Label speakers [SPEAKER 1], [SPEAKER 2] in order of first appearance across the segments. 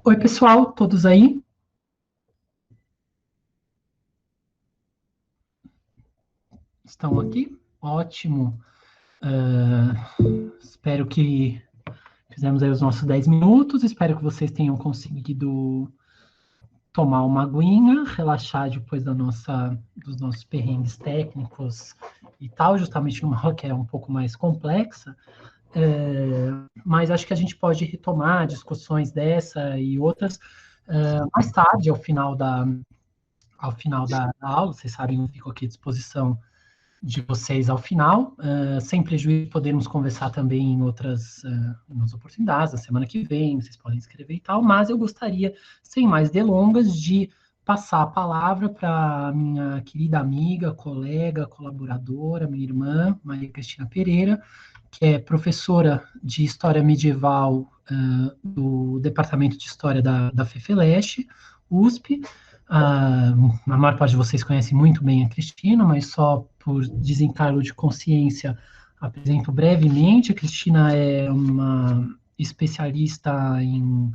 [SPEAKER 1] Oi, pessoal, todos aí? Estão aqui? Ótimo. Espero que fizemos aí os nossos 10 minutos. Espero que vocês tenham conseguido tomar uma aguinha, relaxar depois dos nossos perrengues técnicos e tal, justamente numa aula que é um pouco mais complexa. Mas acho que a gente pode retomar discussões dessa e outras mais tarde, ao final da aula. Vocês sabem, eu fico aqui à disposição de vocês ao final, sem prejuízo, podemos conversar também em outras oportunidades, na semana que vem, vocês podem escrever e tal, mas eu gostaria, sem mais delongas, de passar a palavra para minha querida amiga, colega, colaboradora, minha irmã, Maria Cristina Pereira, que é professora de História Medieval do Departamento de História da FEFELESH, USP. A maior parte de vocês conhece muito bem a Cristina, mas só por desencargo de consciência apresento brevemente. A Cristina é uma especialista em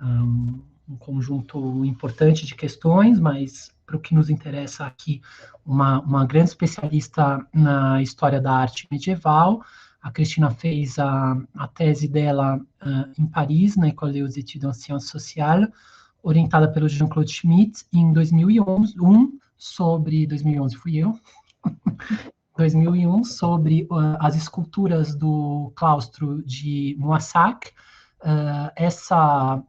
[SPEAKER 1] um conjunto importante de questões, mas para o que nos interessa aqui, uma grande especialista na história da arte medieval. A Cristina fez a tese dela em Paris, na École des études en sciences sociales, orientada pelo Jean-Claude Schmitt em 2011, 2011 fui eu, 2001, sobre as esculturas do claustro de Moissac.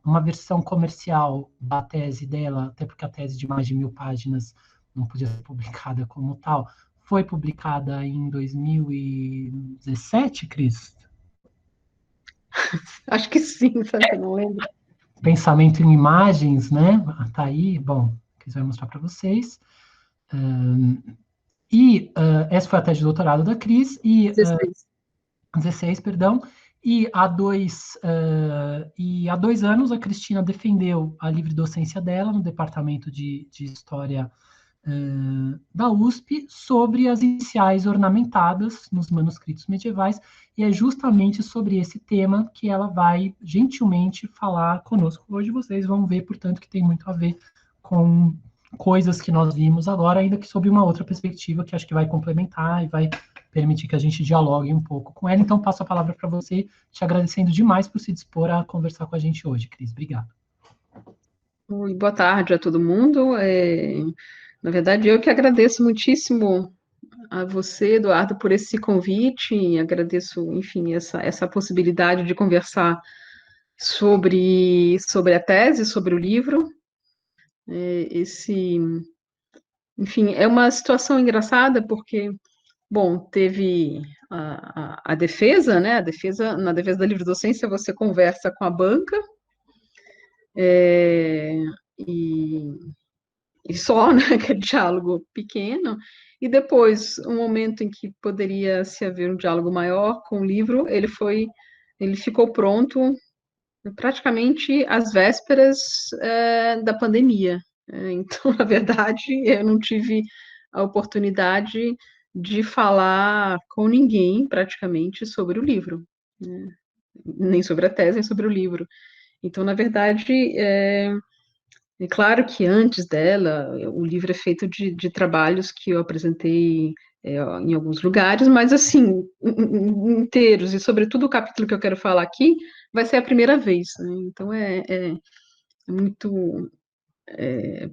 [SPEAKER 1] Uma versão comercial da tese dela, até porque a tese de mais de 1.000 páginas não podia ser publicada como tal, foi publicada em 2017, Cris?
[SPEAKER 2] Acho que sim, sabe que eu não lembro.
[SPEAKER 1] Pensamento em imagens, né? Tá aí, bom, quiser mostrar para vocês. Essa foi a tese de doutorado da Cris,
[SPEAKER 2] 16.
[SPEAKER 1] 16, perdão, e há 2 anos a Cristina defendeu a livre docência dela no Departamento de História da USP sobre as iniciais ornamentadas nos manuscritos medievais, e é justamente sobre esse tema que ela vai gentilmente falar conosco hoje. Vocês vão ver, portanto, que tem muito a ver com coisas que nós vimos agora, ainda que sob uma outra perspectiva, que acho que vai complementar e vai permitir que a gente dialogue um pouco com ela. Então, passo a palavra para você, te agradecendo demais por se dispor a conversar com a gente hoje, Cris. Obrigado.
[SPEAKER 2] Oi, boa tarde a todo mundo. Na verdade, eu que agradeço muitíssimo a você, Eduardo, por esse convite. E agradeço, enfim, essa possibilidade de conversar sobre a tese, sobre o livro. Esse, enfim, é uma situação engraçada porque, bom, teve a defesa, né? Na defesa da livre docência, você conversa com a banca. É, e, e só, né, aquele diálogo pequeno, e depois, um momento em que poderia se haver um diálogo maior com o livro, ele ficou pronto praticamente às vésperas da pandemia. Então, na verdade, eu não tive a oportunidade de falar com ninguém, praticamente, sobre o livro, né? Nem sobre a tese, nem sobre o livro. Então, na verdade, é claro que antes dela, o livro é feito de trabalhos que eu apresentei em alguns lugares, mas assim, inteiros, e sobretudo o capítulo que eu quero falar aqui, vai ser a primeira vez, né? Então muito,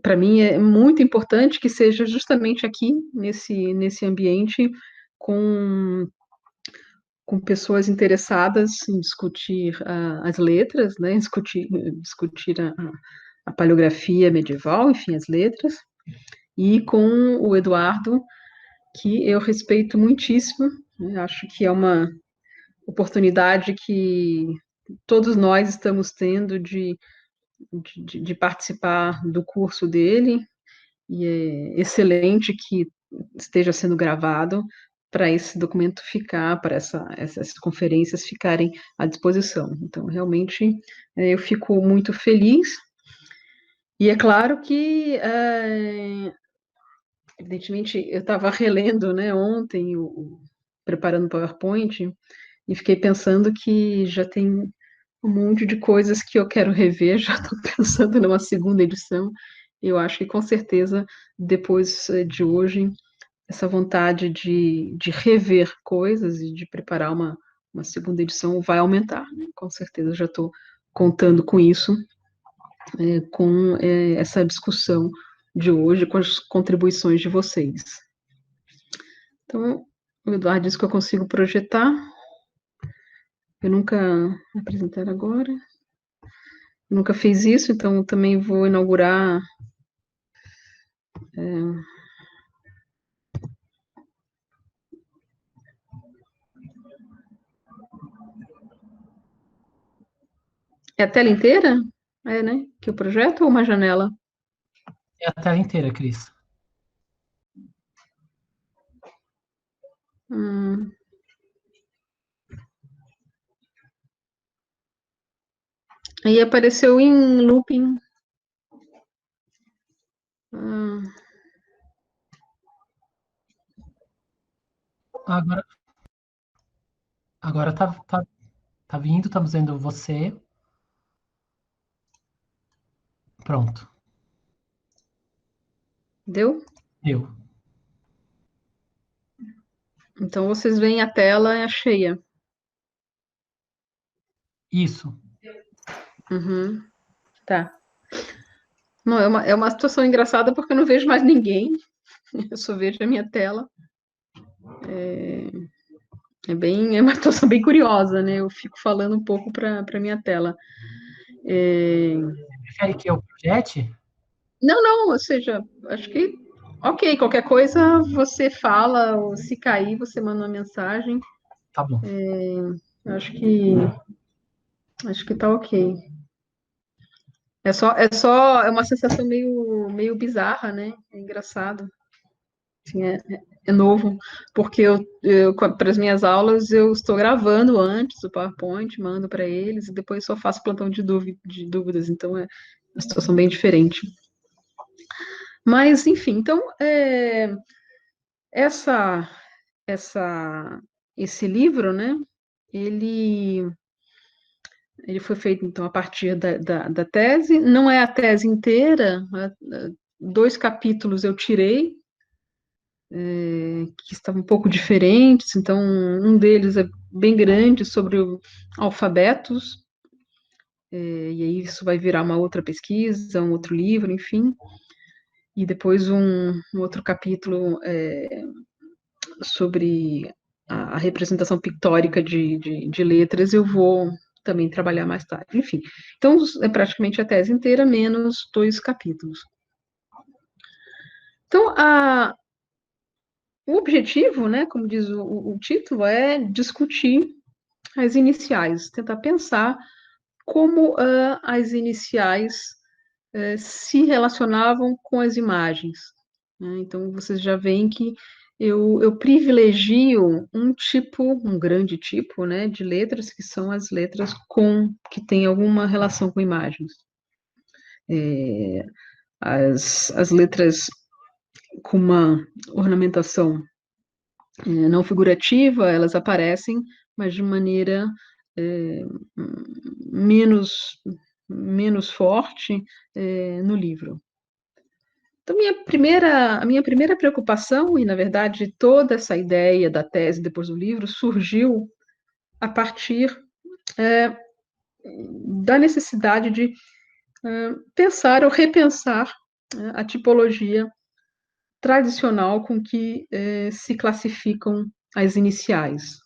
[SPEAKER 2] para mim é muito importante que seja justamente aqui, nesse ambiente, com, com pessoas interessadas em discutir as letras, né? Discutir a paleografia medieval, enfim, as letras, e com o Eduardo, que eu respeito muitíssimo, né? Acho que é uma oportunidade que todos nós estamos tendo de participar do curso dele, e é excelente que esteja sendo gravado para esse documento ficar, para essas conferências ficarem à disposição. Então, realmente, eu fico muito feliz. E é claro que evidentemente, eu estava relendo, né, ontem, preparando o PowerPoint, e fiquei pensando que já tem um monte de coisas que eu quero rever, já estou pensando numa segunda edição. Eu acho que com certeza, depois de hoje, essa vontade de rever coisas e de preparar uma segunda edição vai aumentar, né? Com certeza já estou contando com isso, com essa discussão de hoje, com as contribuições de vocês. Então, o Eduardo disse que eu consigo projetar. Eu nunca apresentar agora. Eu nunca fiz isso, então também vou inaugurar. É a tela inteira? É, né? Que eu projeto ou uma janela?
[SPEAKER 1] É a tela inteira, Cris.
[SPEAKER 2] Aí apareceu em looping.
[SPEAKER 1] Agora tá vindo, estamos vendo você. Pronto.
[SPEAKER 2] Deu?
[SPEAKER 1] Deu.
[SPEAKER 2] Então vocês veem a tela cheia.
[SPEAKER 1] Isso.
[SPEAKER 2] Uhum, tá. Não, é uma situação engraçada porque eu não vejo mais ninguém. Eu só vejo a minha tela. É uma situação bem curiosa, né? Eu fico falando um pouco para minha tela.
[SPEAKER 1] Prefere que eu projete?
[SPEAKER 2] Não, ou seja, acho que ok, qualquer coisa você fala, ou se cair, você manda uma mensagem.
[SPEAKER 1] Tá bom.
[SPEAKER 2] Acho que tá ok. É uma sensação meio bizarra, né? É engraçado. Assim, é novo, porque para as minhas aulas eu estou gravando antes o PowerPoint, mando para eles e depois só faço plantão de dúvidas, então é uma situação bem diferente. Mas, enfim, então, essa, esse livro, né, ele, ele foi feito, então, a partir da tese, não é a tese inteira, né, 2 capítulos eu tirei, que estavam um pouco diferentes, então, um deles é bem grande, sobre alfabetos, e aí isso vai virar uma outra pesquisa, um outro livro, enfim, e depois um outro capítulo sobre a representação pictórica de letras, eu vou também trabalhar mais tarde. Enfim, então é praticamente a tese inteira, menos 2 capítulos. Então, o objetivo, né, como diz o título, é discutir as iniciais, tentar pensar como as iniciais se relacionavam com as imagens, né? Então, vocês já veem que eu privilegio um grande tipo, né, de letras, que são as letras que têm alguma relação com imagens. As letras com uma ornamentação não figurativa, elas aparecem, mas de maneira é, menos, menos forte no livro. Então, a minha primeira preocupação, e na verdade toda essa ideia da tese depois do livro, surgiu a partir da necessidade de pensar ou repensar a tipologia tradicional com que se classificam as iniciais.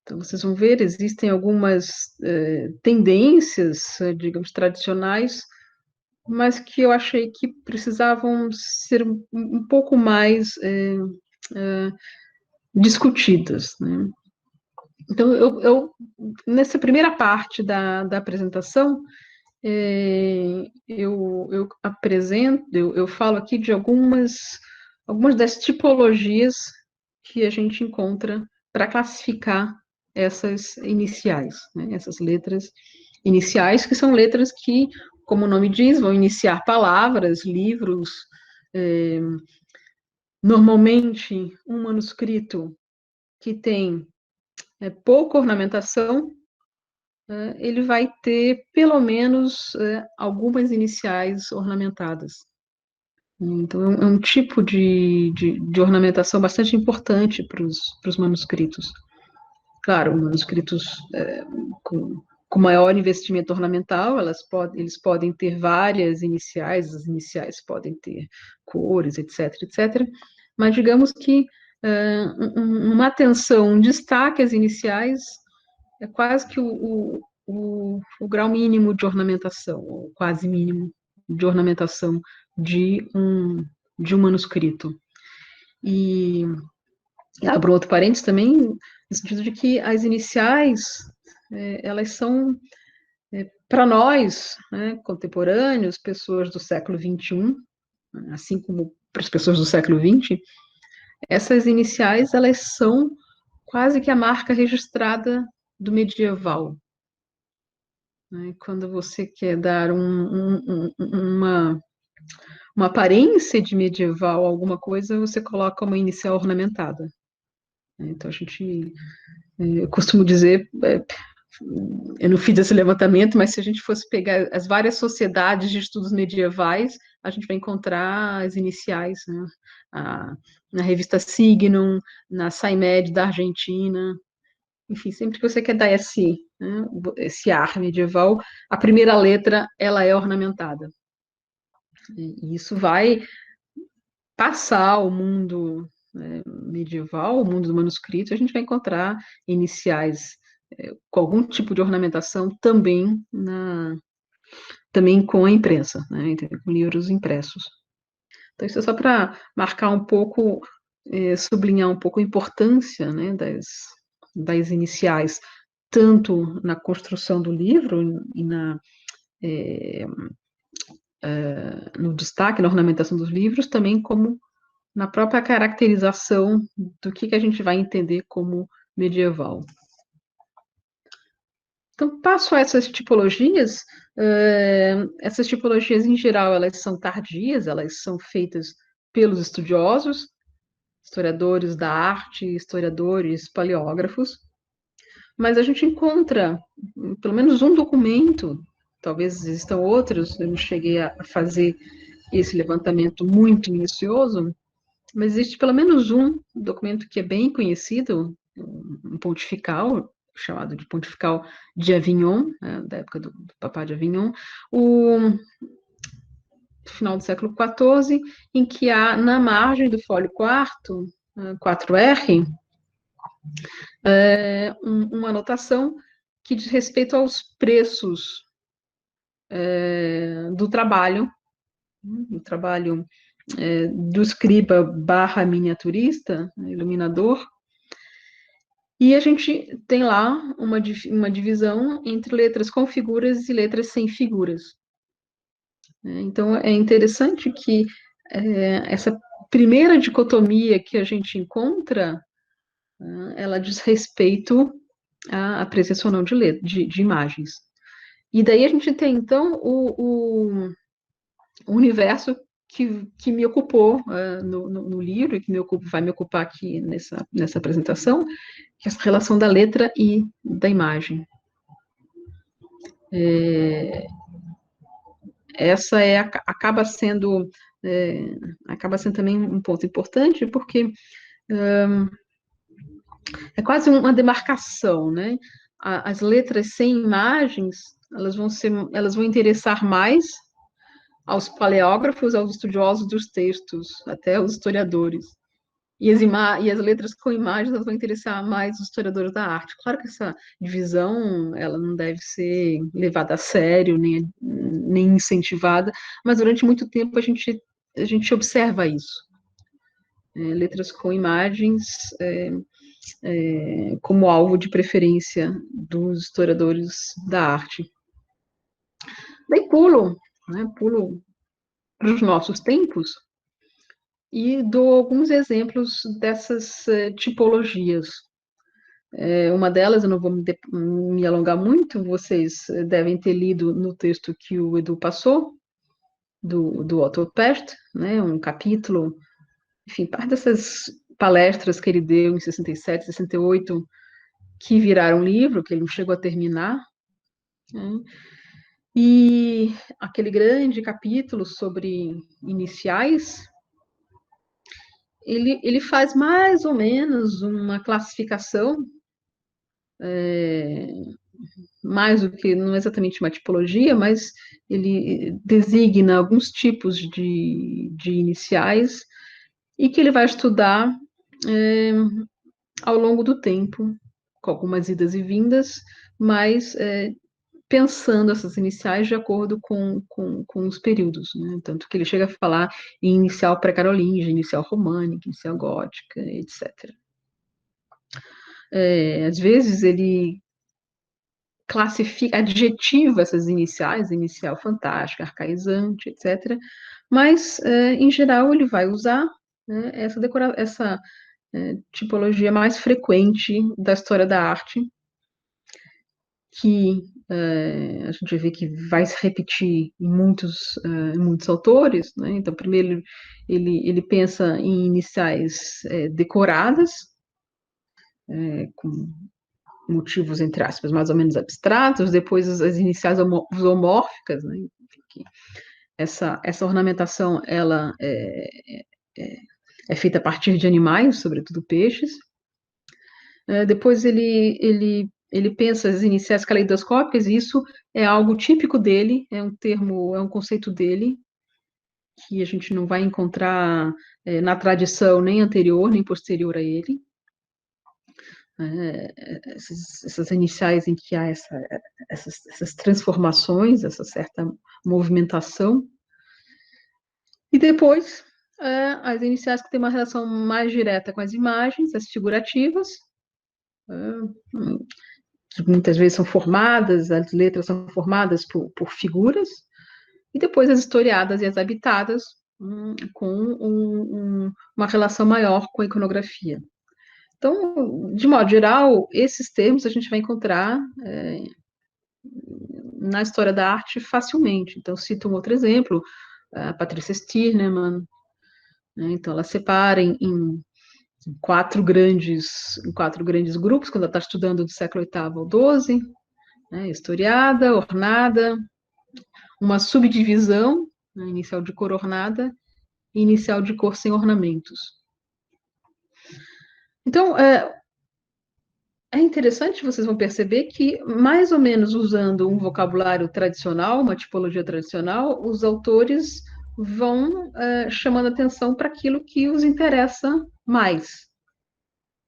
[SPEAKER 2] Então, vocês vão ver, existem algumas tendências, digamos, tradicionais, mas que eu achei que precisavam ser um pouco mais discutidas, né? Então, nessa primeira parte da apresentação, eu apresento, eu falo aqui de algumas das tipologias que a gente encontra para classificar essas iniciais, né? Essas letras iniciais, que são letras que, como o nome diz, vão iniciar palavras, livros. Normalmente, um manuscrito que tem pouca ornamentação, ele vai ter pelo menos algumas iniciais ornamentadas. Então, é um tipo de ornamentação bastante importante para os manuscritos. Claro, manuscritos com maior investimento ornamental, eles podem ter várias iniciais, as iniciais podem ter cores, etc, etc. Mas digamos que uma atenção, um destaque às iniciais é quase que o grau mínimo de ornamentação, ou quase mínimo de ornamentação de um manuscrito. E abro outro parênteses também, no sentido de que as iniciais, elas são, para nós, né, contemporâneos, pessoas do século XXI, assim como para as pessoas do século XX, essas iniciais, elas são quase que a marca registrada do medieval. Quando você quer dar uma aparência de medieval a alguma coisa, você coloca uma inicial ornamentada. Então, eu costumo dizer, eu não fiz esse levantamento, mas se a gente fosse pegar as várias sociedades de estudos medievais, a gente vai encontrar as iniciais, né? Na revista Signum, na SciMed da Argentina, enfim, sempre que você quer dar esse ar medieval, a primeira letra, ela é ornamentada. E isso vai passar o mundo medieval, o mundo do manuscrito, a gente vai encontrar iniciais com algum tipo de ornamentação também com a imprensa, né, com livros impressos. Então, isso é só para marcar um pouco, sublinhar um pouco a importância, né, das iniciais, tanto na construção do livro e no destaque, na ornamentação dos livros, também como na própria caracterização do que a gente vai entender como medieval. Então, passo a essas tipologias. Essas tipologias, em geral, elas são tardias, elas são feitas pelos estudiosos, historiadores da arte, historiadores, paleógrafos, mas a gente encontra pelo menos um documento, talvez existam outros, eu não cheguei a fazer esse levantamento muito minucioso, mas existe pelo menos um documento que é bem conhecido, um pontifical, chamado de Pontifical de Avignon, né, da época do Papa de Avignon, final do século XIV, em que há, na margem do fólio 4, 4R, uma anotação que diz respeito aos preços do trabalho do escriba barra miniaturista, iluminador, e a gente tem lá uma divisão entre letras com figuras e letras sem figuras. Então, é interessante que essa primeira dicotomia que a gente encontra, ela diz respeito à presença ou não de imagens. E daí a gente tem, então, o universo que me ocupou no livro, e que vai me ocupar aqui nessa apresentação, que é essa relação da letra e da imagem. Essa acaba sendo também um ponto importante, porque é quase uma demarcação, né? As letras sem imagens, elas vão interessar mais aos paleógrafos, aos estudiosos dos textos, até aos historiadores. E as letras com imagens, elas vão interessar mais os historiadores da arte. Claro que essa divisão, ela não deve ser levada a sério, nem incentivada, mas durante muito tempo a gente observa isso. Letras com imagens como alvo de preferência dos historiadores da arte. Daí pulo para os nossos tempos, e dou alguns exemplos dessas tipologias. Uma delas, eu não vou me alongar muito, vocês devem ter lido no texto que o Edu passou, do Otto Pest, né, um capítulo, enfim, parte dessas palestras que ele deu em 67, 68, que viraram livro, que ele não chegou a terminar, né? E aquele grande capítulo sobre iniciais, ele faz mais ou menos uma classificação, mais do que, não é exatamente uma tipologia, mas ele designa alguns tipos de iniciais e que ele vai estudar ao longo do tempo, com algumas idas e vindas, mas pensando essas iniciais de acordo com os períodos, né? Tanto que ele chega a falar em inicial pré-carolíngia, inicial românica, inicial gótica, etc. Às vezes ele classifica, adjetiva essas iniciais, inicial fantástica, arcaizante, etc. Mas, em geral, ele vai usar, né, essa tipologia mais frequente da história da arte, que a gente vê que vai se repetir em muitos autores, né? Então, primeiro ele pensa em iniciais decoradas, com motivos, entre aspas, mais ou menos abstratos, depois as iniciais zoomórficas, né? Essa ornamentação, ela é feita a partir de animais, sobretudo peixes. Depois ele pensa as iniciais caleidoscópicas, e isso é algo típico dele, é um termo, é um conceito dele, que a gente não vai encontrar na tradição nem anterior, nem posterior a ele. Essas iniciais em que há essas transformações, essa certa movimentação. E depois, as iniciais que têm uma relação mais direta com as imagens, as figurativas, que muitas vezes são formadas, as letras são formadas por figuras, e depois as historiadas e as habitadas, com uma relação maior com a iconografia. Então, de modo geral, esses termos a gente vai encontrar na história da arte facilmente. Então, cito um outro exemplo, a Patrícia Stirnemann, né? Então, ela separa em quatro grandes grupos, quando ela está estudando do século VIII ao XII, né? Historiada, ornada, uma subdivisão, né? Inicial de cor ornada e inicial de cor sem ornamentos. Então, é interessante, vocês vão perceber que, mais ou menos usando um vocabulário tradicional, uma tipologia tradicional, os autores vão chamando atenção para aquilo que os interessa mais.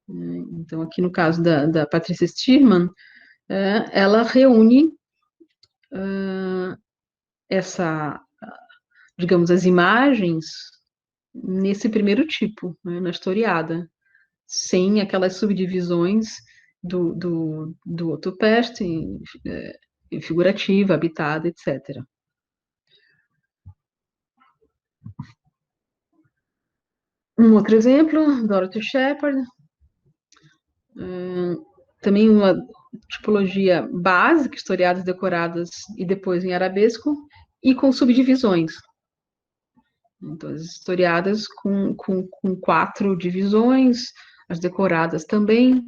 [SPEAKER 2] Então, aqui no caso da Patrícia Stirman, ela reúne digamos, as imagens nesse primeiro tipo, né, na historiada, sem aquelas subdivisões do autopeste, figurativa, habitada, etc. Um outro exemplo, Dorothy Shepard, também uma tipologia básica, historiadas decoradas e depois em arabesco, e com subdivisões. Então, as historiadas com 4 divisões, as decoradas também.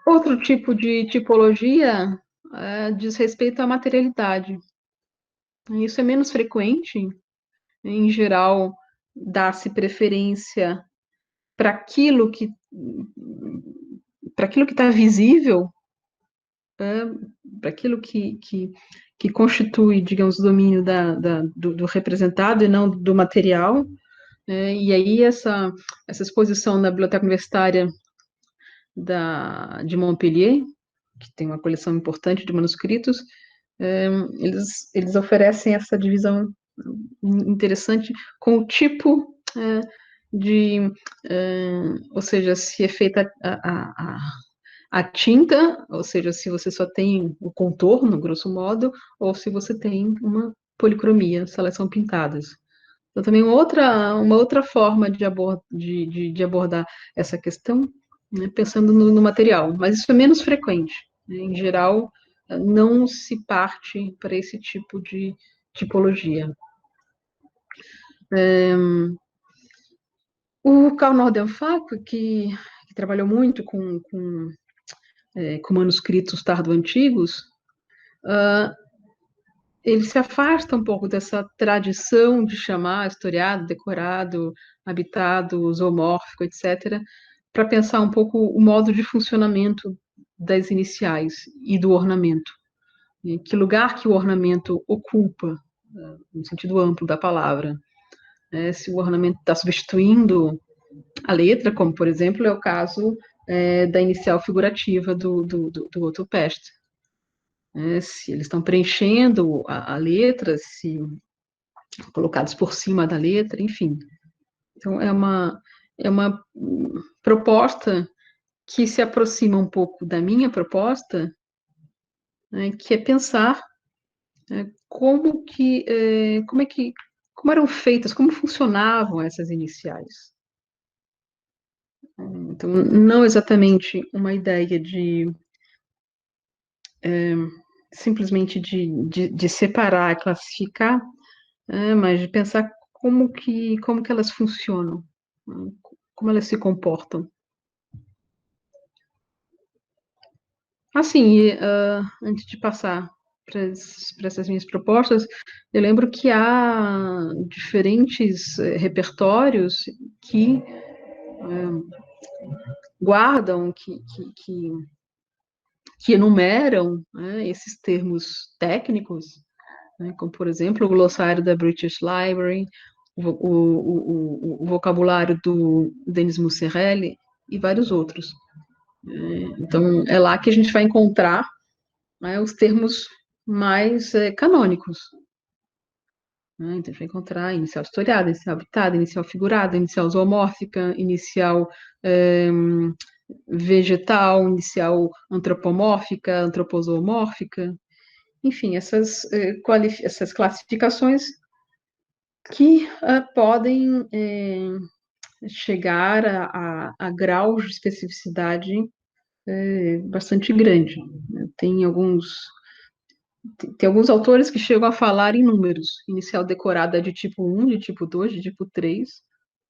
[SPEAKER 2] Outro tipo de tipologia diz respeito à materialidade. Isso é menos frequente. Em geral, dá-se preferência para aquilo que está visível, para aquilo que constitui, digamos, o domínio do representado e não do material. E aí essa exposição na Biblioteca Universitária de Montpellier, que tem uma coleção importante de manuscritos, eles oferecem essa divisão interessante com o tipo ou seja, se é feita a tinta, ou seja, se você só tem o contorno, grosso modo, ou se você tem uma policromia, se elas são pintadas. Então, também uma outra forma de abordar essa questão, né, pensando no material, mas isso é menos frequente. Né? Em geral, não se parte para esse tipo de tipologia. O Karl Nordenfalk, que trabalhou muito com manuscritos tardo-antigos, ele se afasta um pouco dessa tradição de chamar historiado, decorado, habitado, zoomórfico, etc., para pensar um pouco o modo de funcionamento das iniciais e do ornamento. E que lugar que o ornamento ocupa, no sentido amplo da palavra. Se o ornamento está substituindo a letra, como, por exemplo, é o caso da inicial figurativa do Otto Pest. Se eles estão preenchendo a letra, se colocados por cima da letra, enfim. Então, é uma proposta que se aproxima um pouco da minha proposta, né, que é pensar como eram feitas, como funcionavam essas iniciais. Então, não exatamente uma ideia de simplesmente de separar, classificar, mas de pensar como que elas funcionam, como elas se comportam. Assim, antes de passar para essas minhas propostas, eu lembro que há diferentes repertórios que guardam, que enumeram, né, esses termos técnicos, né, como, por exemplo, o glossário da British Library, o vocabulário do Denis Musserelli e vários outros. Então, é lá que a gente vai encontrar, né, os termos mais canônicos. Né? Então, a gente vai encontrar inicial historiada, inicial habitada, inicial figurada, inicial zoomórfica, inicial vegetal, inicial antropomórfica, antropozoomórfica, enfim, essas classificações que podem chegar a graus de especificidade bastante grande. Tem alguns autores que chegam a falar em números, inicial decorada de tipo 1, de tipo 2, de tipo 3,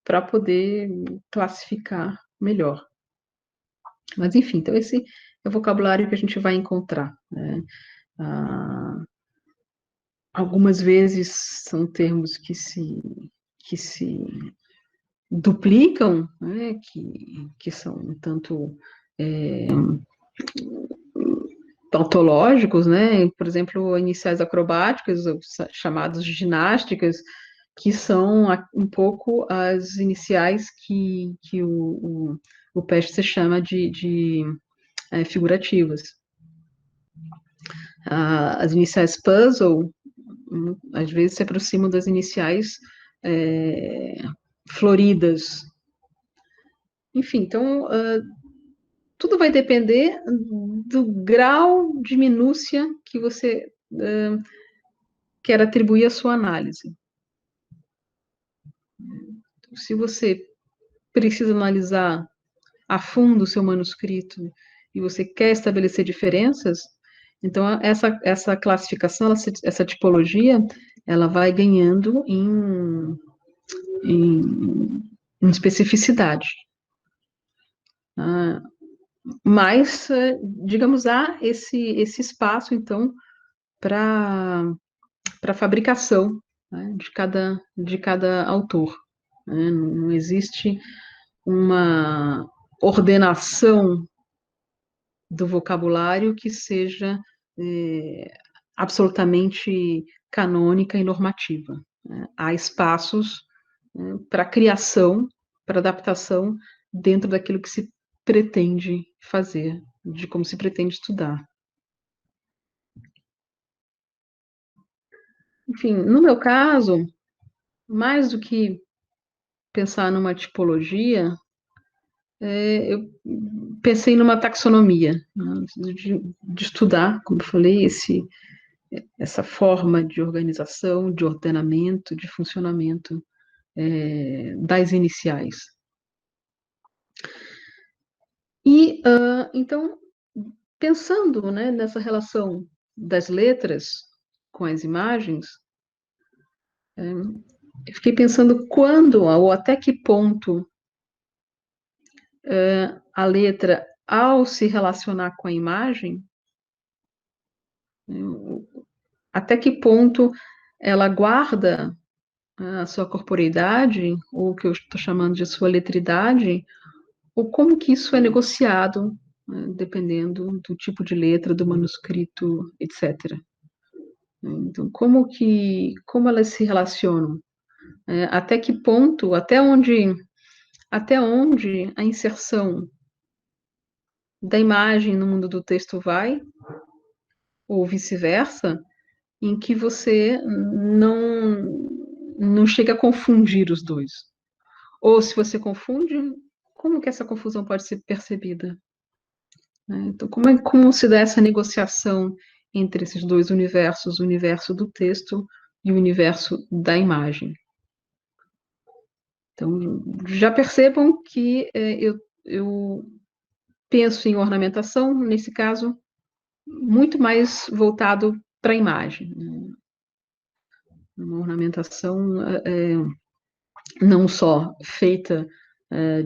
[SPEAKER 2] para poder classificar melhor. Mas, enfim, então esse é o vocabulário que a gente vai encontrar. Né? Algumas vezes são termos que se duplicam, né? que são um tanto tautológicos, né? Por exemplo, iniciais acrobáticas, chamadas de ginásticas, que são um pouco as iniciais que o Pest chama de figurativas. As iniciais puzzle, às vezes, se aproximam das iniciais floridas. Enfim, então, tudo vai depender do grau de minúcia que você quer atribuir à sua análise. Se você precisa analisar a fundo o seu manuscrito e você quer estabelecer diferenças, então essa classificação, essa tipologia, ela vai ganhando em especificidade. Mas, digamos, há esse espaço, então, para fabricação, né, de cada autor. Né? Não existe uma ordenação do vocabulário que seja absolutamente canônica e normativa. Né? Há espaços para criação, para adaptação dentro daquilo que se pretende fazer, de como se pretende estudar. Enfim, no meu caso, mais do que pensar numa tipologia, eu pensei numa taxonomia, né, de estudar, como eu falei, essa forma de organização, de ordenamento, de funcionamento das iniciais. E, então, pensando, né, nessa relação das letras com as imagens, eu fiquei pensando quando ou até que ponto a letra, ao se relacionar com a imagem, até que ponto ela guarda a sua corporeidade, ou o que eu estou chamando de sua letridade, ou como que isso é negociado, dependendo do tipo de letra, do manuscrito, etc. Então, como elas se relacionam? Até que ponto, até onde a inserção da imagem no mundo do texto vai, ou vice-versa, em que você não chega a confundir os dois. Ou se você confunde, como que essa confusão pode ser percebida? Então, como se dá essa negociação entre esses dois universos, o universo do texto e o universo da imagem? Então, já percebam que eu penso em ornamentação, nesse caso, muito mais voltado para a imagem. Uma ornamentação não só feita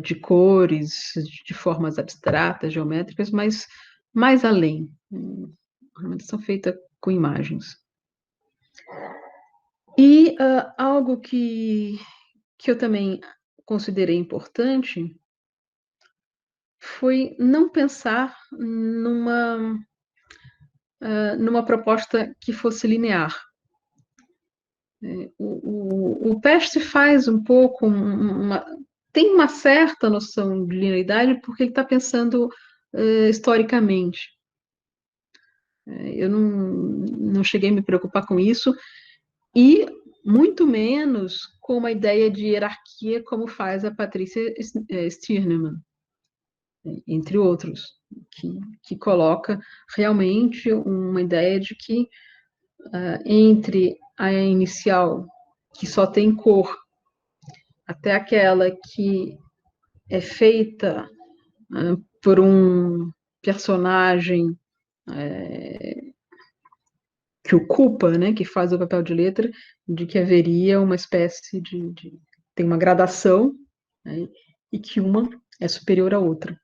[SPEAKER 2] de cores, de formas abstratas, geométricas, mas mais além. Ornamentação feita com imagens. E algo que eu também considerei importante foi não pensar numa proposta que fosse linear. O Peste faz um pouco, tem uma certa noção de linearidade, porque ele está pensando historicamente. Eu não cheguei a me preocupar com isso, e muito menos com uma ideia de hierarquia, como faz a Patrícia Stirnemann, entre outros, que coloca realmente uma ideia de que entre a inicial, que só tem cor, até aquela que é feita por um personagem que ocupa, né, que faz o papel de letra, de que haveria uma espécie tem uma gradação, né, e que uma é superior à outra.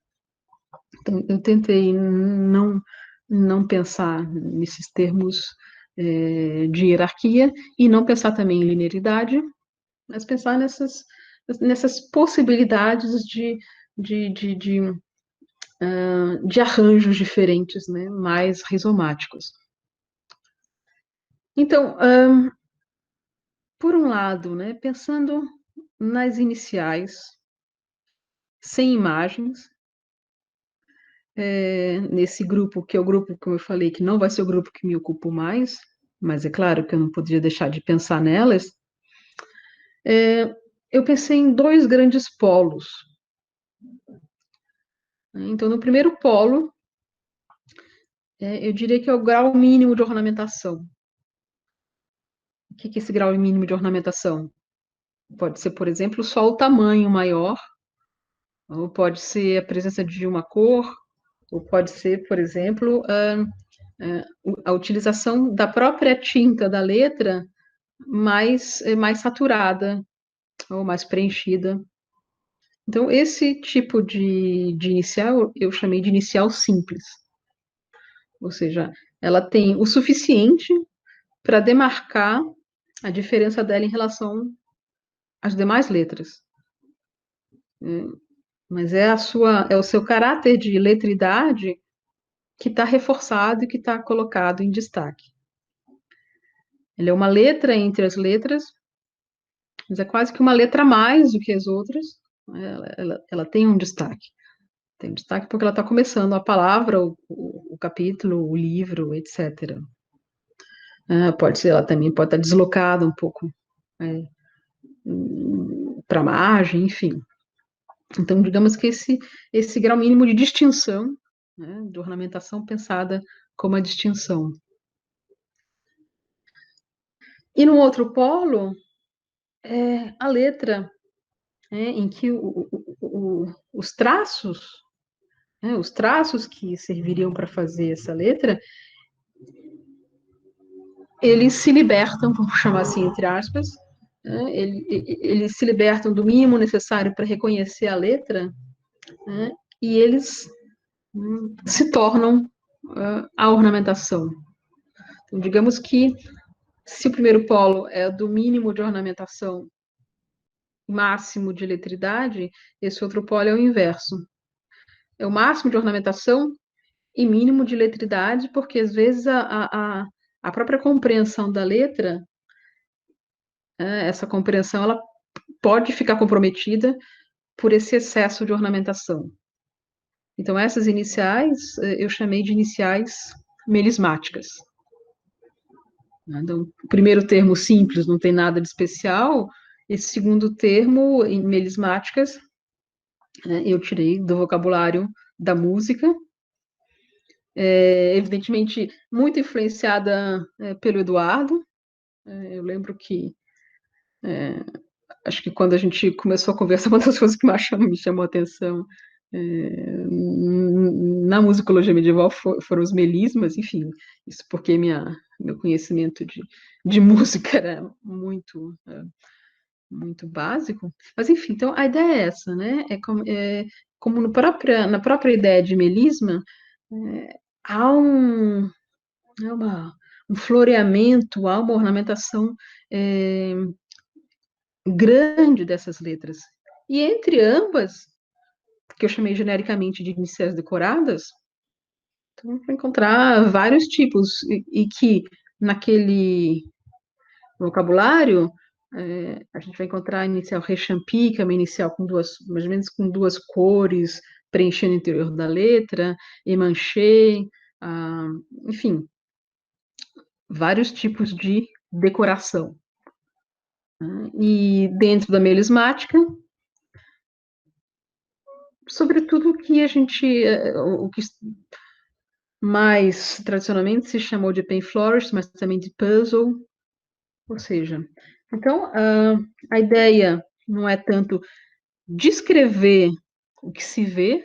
[SPEAKER 2] Então, eu tentei não pensar nesses termos de hierarquia e não pensar também em linearidade, mas pensar nessas possibilidades de arranjos diferentes, né, mais rizomáticos. Então, por um lado, né, pensando nas iniciais, sem imagens, nesse grupo, que é o grupo, como eu falei, que não vai ser o grupo que me ocupo mais, mas é claro que eu não poderia deixar de pensar nelas, eu pensei em dois grandes polos. Então, no primeiro polo, eu diria que é o grau mínimo de ornamentação. O que é esse grau mínimo de ornamentação? Pode ser, por exemplo, só o tamanho maior, ou pode ser a presença de uma cor, ou pode ser, por exemplo, a utilização da própria tinta da letra mais saturada, ou mais preenchida. Então, esse tipo de inicial, eu chamei de inicial simples. Ou seja, ela tem o suficiente para demarcar a diferença dela em relação às demais letras. Mas é o seu caráter de letridade que está reforçado e que está colocado em destaque. Ele é uma letra entre as letras, mas é quase que uma letra a mais do que as outras. Ela tem um destaque. Tem destaque porque ela está começando a palavra, o capítulo, o livro, etc. Ela também pode estar deslocada um pouco para a margem, enfim. Então, digamos que esse grau mínimo de distinção, né, de ornamentação pensada como a distinção. E no outro polo, a letra, em que os traços que serviriam para fazer essa letra, eles se libertam, vamos chamar assim, entre aspas, eles se libertam do mínimo necessário para reconhecer a letra, e eles se tornam a ornamentação. Então, digamos que se o primeiro polo é do mínimo de ornamentação, máximo de letridade, esse outro polo é o inverso. É o máximo de ornamentação e mínimo de letridade, porque às vezes a própria compreensão da letra, essa compreensão, ela pode ficar comprometida por esse excesso de ornamentação. Então, essas iniciais, eu chamei de iniciais melismáticas. Então, o primeiro termo simples não tem nada de especial, esse segundo termo, em melismáticas, eu tirei do vocabulário da música, evidentemente muito influenciada pelo Eduardo. Eu lembro que, acho que quando a gente começou a conversar, uma das coisas que mais me chamou a atenção na musicologia medieval foram os melismas, enfim, isso porque meu conhecimento de música era muito básico, mas enfim, então a ideia é essa, né? Como na própria ideia de melisma, há um floreamento, há uma ornamentação grande dessas letras. E entre ambas, que eu chamei genericamente de iniciais decoradas, então vai encontrar vários tipos, e que naquele vocabulário a gente vai encontrar a inicial rechampi, que é uma inicial com mais ou menos com duas cores, preenchendo o interior da letra, emanché, enfim, vários tipos de decoração. E dentro da melismática, sobretudo o que mais tradicionalmente se chamou de pen flourish, mas também de puzzle, ou seja, então a ideia não é tanto descrever o que se vê,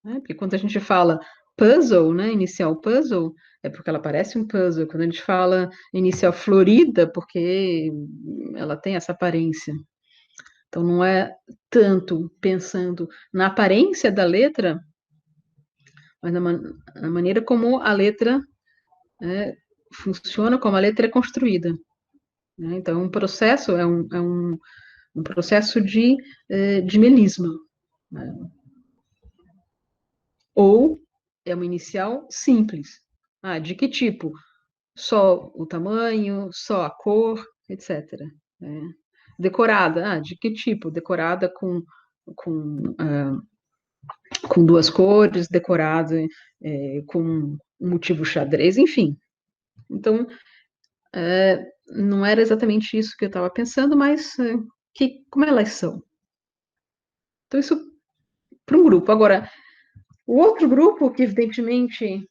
[SPEAKER 2] né? Porque quando a gente fala puzzle, né, inicial puzzle, é porque ela parece um puzzle. Quando a gente fala inicial florida, porque ela tem essa aparência. Então, não é tanto pensando na aparência da letra, mas na maneira como a letra funciona, como a letra é construída. Né? Então, um processo um processo de melisma. Né? Ou é uma inicial simples. De que tipo? Só o tamanho, só a cor, etc. Né? Decorada, de que tipo? Decorada com duas cores, decorada com um motivo xadrez, enfim. Então, não era exatamente isso que eu estava pensando, mas como elas são. Então, isso para um grupo. Agora, o outro grupo, que evidentemente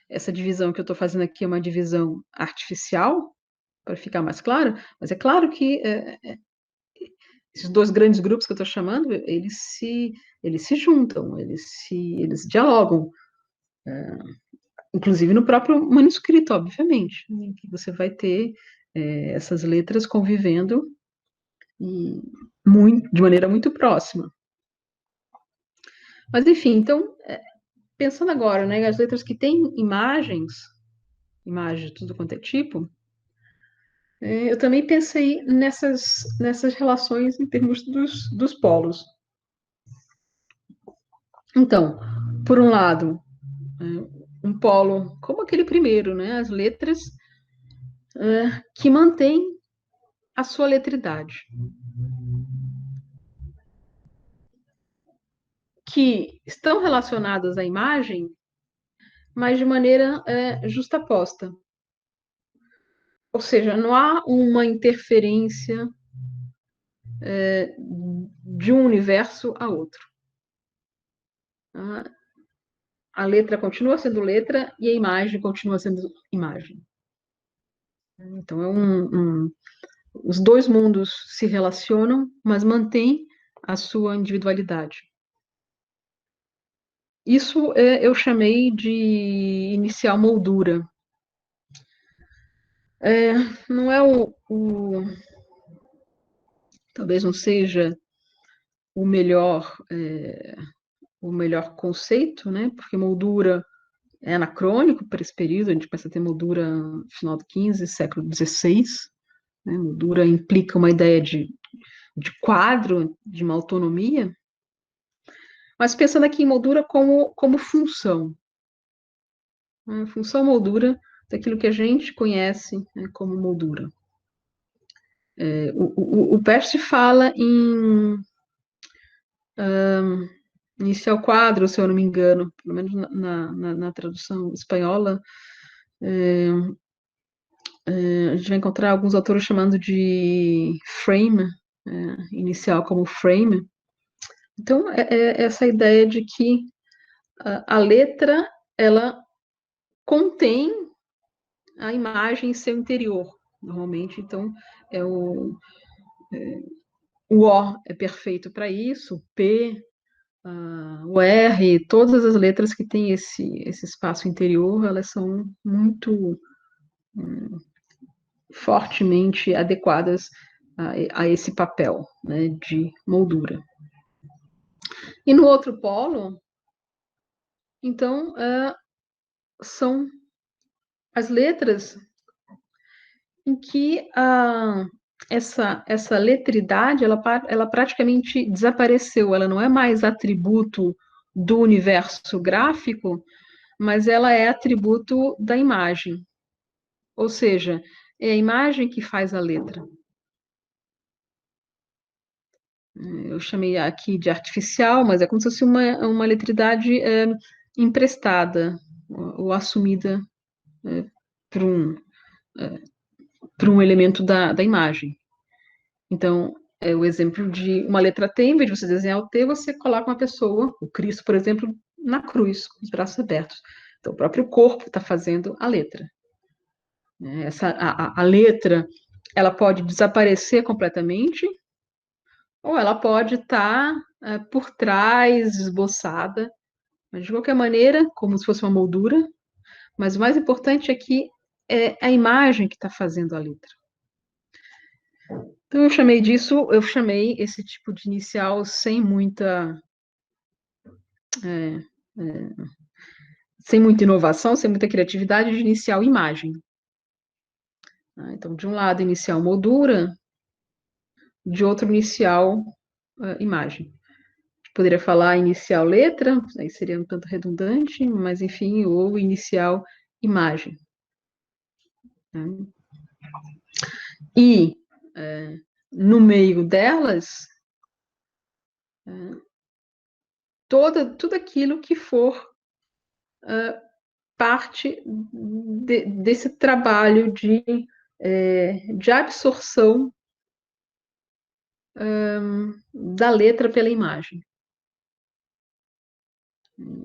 [SPEAKER 2] essa divisão que eu estou fazendo aqui é uma divisão artificial, para ficar mais claro, mas é claro que esses dois grandes grupos que eu estou chamando, eles se juntam, eles dialogam, inclusive no próprio manuscrito, obviamente, né, que você vai ter essas letras convivendo de maneira muito próxima. Mas, enfim, então, pensando agora, né, as letras que têm imagens de tudo quanto é tipo, eu também pensei nessas relações em termos dos polos. Então, por um lado, um polo como aquele primeiro, né, as letras que mantém a sua letridade, que estão relacionadas à imagem, mas de maneira justaposta. Ou seja, não há uma interferência de um universo a outro. A letra continua sendo letra e a imagem continua sendo imagem. Então, os dois mundos se relacionam, mas mantêm a sua individualidade. Isso eu chamei de inicial moldura. Não é talvez não seja o melhor, o melhor conceito, né? Porque moldura é anacrônico para esse período, a gente começa a ter moldura no final do XV, século XVI, né? Moldura implica uma ideia de quadro, de uma autonomia, mas pensando aqui em moldura como função, né? Função moldura daquilo que a gente conhece, né, como moldura. O Peste fala em inicial quadro, se eu não me engano, pelo menos na tradução espanhola, a gente vai encontrar alguns autores chamando de frame, inicial como frame. Então, é essa ideia de que a letra, ela contém a imagem em seu interior, normalmente. Então, o O é perfeito para isso, o P, o R, todas as letras que têm esse espaço interior, elas são muito fortemente adequadas a esse papel, né, de moldura. E no outro polo, então, são as letras em que essa letridade, ela praticamente desapareceu, ela não é mais atributo do universo gráfico, mas ela é atributo da imagem. Ou seja, é a imagem que faz a letra. Eu chamei aqui de artificial, mas é como se fosse uma letridade emprestada ou assumida por um elemento da imagem. Então, é o exemplo de uma letra T, em vez de você desenhar o T, você coloca uma pessoa, o Cristo, por exemplo, na cruz, com os braços abertos. Então, o próprio corpo está fazendo a letra. A letra, ela pode desaparecer completamente, ou ela pode estar por trás, esboçada, mas de qualquer maneira, como se fosse uma moldura, mas o mais importante é que é a imagem que está fazendo a letra. Então, eu chamei esse tipo de inicial sem muita inovação, sem muita criatividade, de inicial imagem. Então, de um lado, inicial moldura, de outro, inicial imagem. Poderia falar inicial letra, aí seria um tanto redundante, mas enfim, ou inicial imagem. E no meio delas, tudo aquilo que for parte desse trabalho de absorção da letra pela imagem,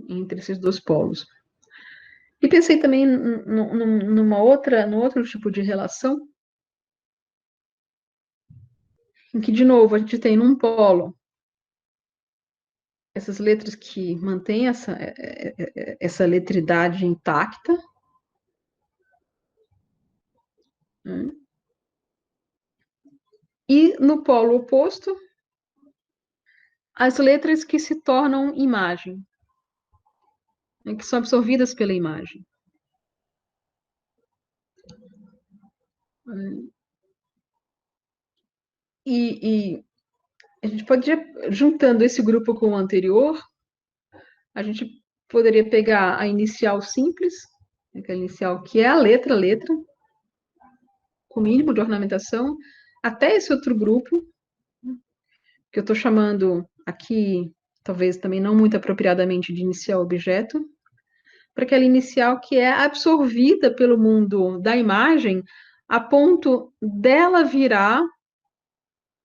[SPEAKER 2] entre esses dois polos. E pensei também num outro tipo de relação, em que, de novo, a gente tem num polo essas letras que mantêm essa letridade intacta, né? E no polo oposto, as letras que se tornam imagem, né, que são absorvidas pela imagem. E a gente pode, juntando esse grupo com o anterior, a gente poderia pegar a inicial simples, aquela inicial que é a letra, com mínimo de ornamentação, até esse outro grupo, que eu estou chamando aqui, talvez também não muito apropriadamente, de inicial objeto, para aquela inicial que é absorvida pelo mundo da imagem, a ponto dela virar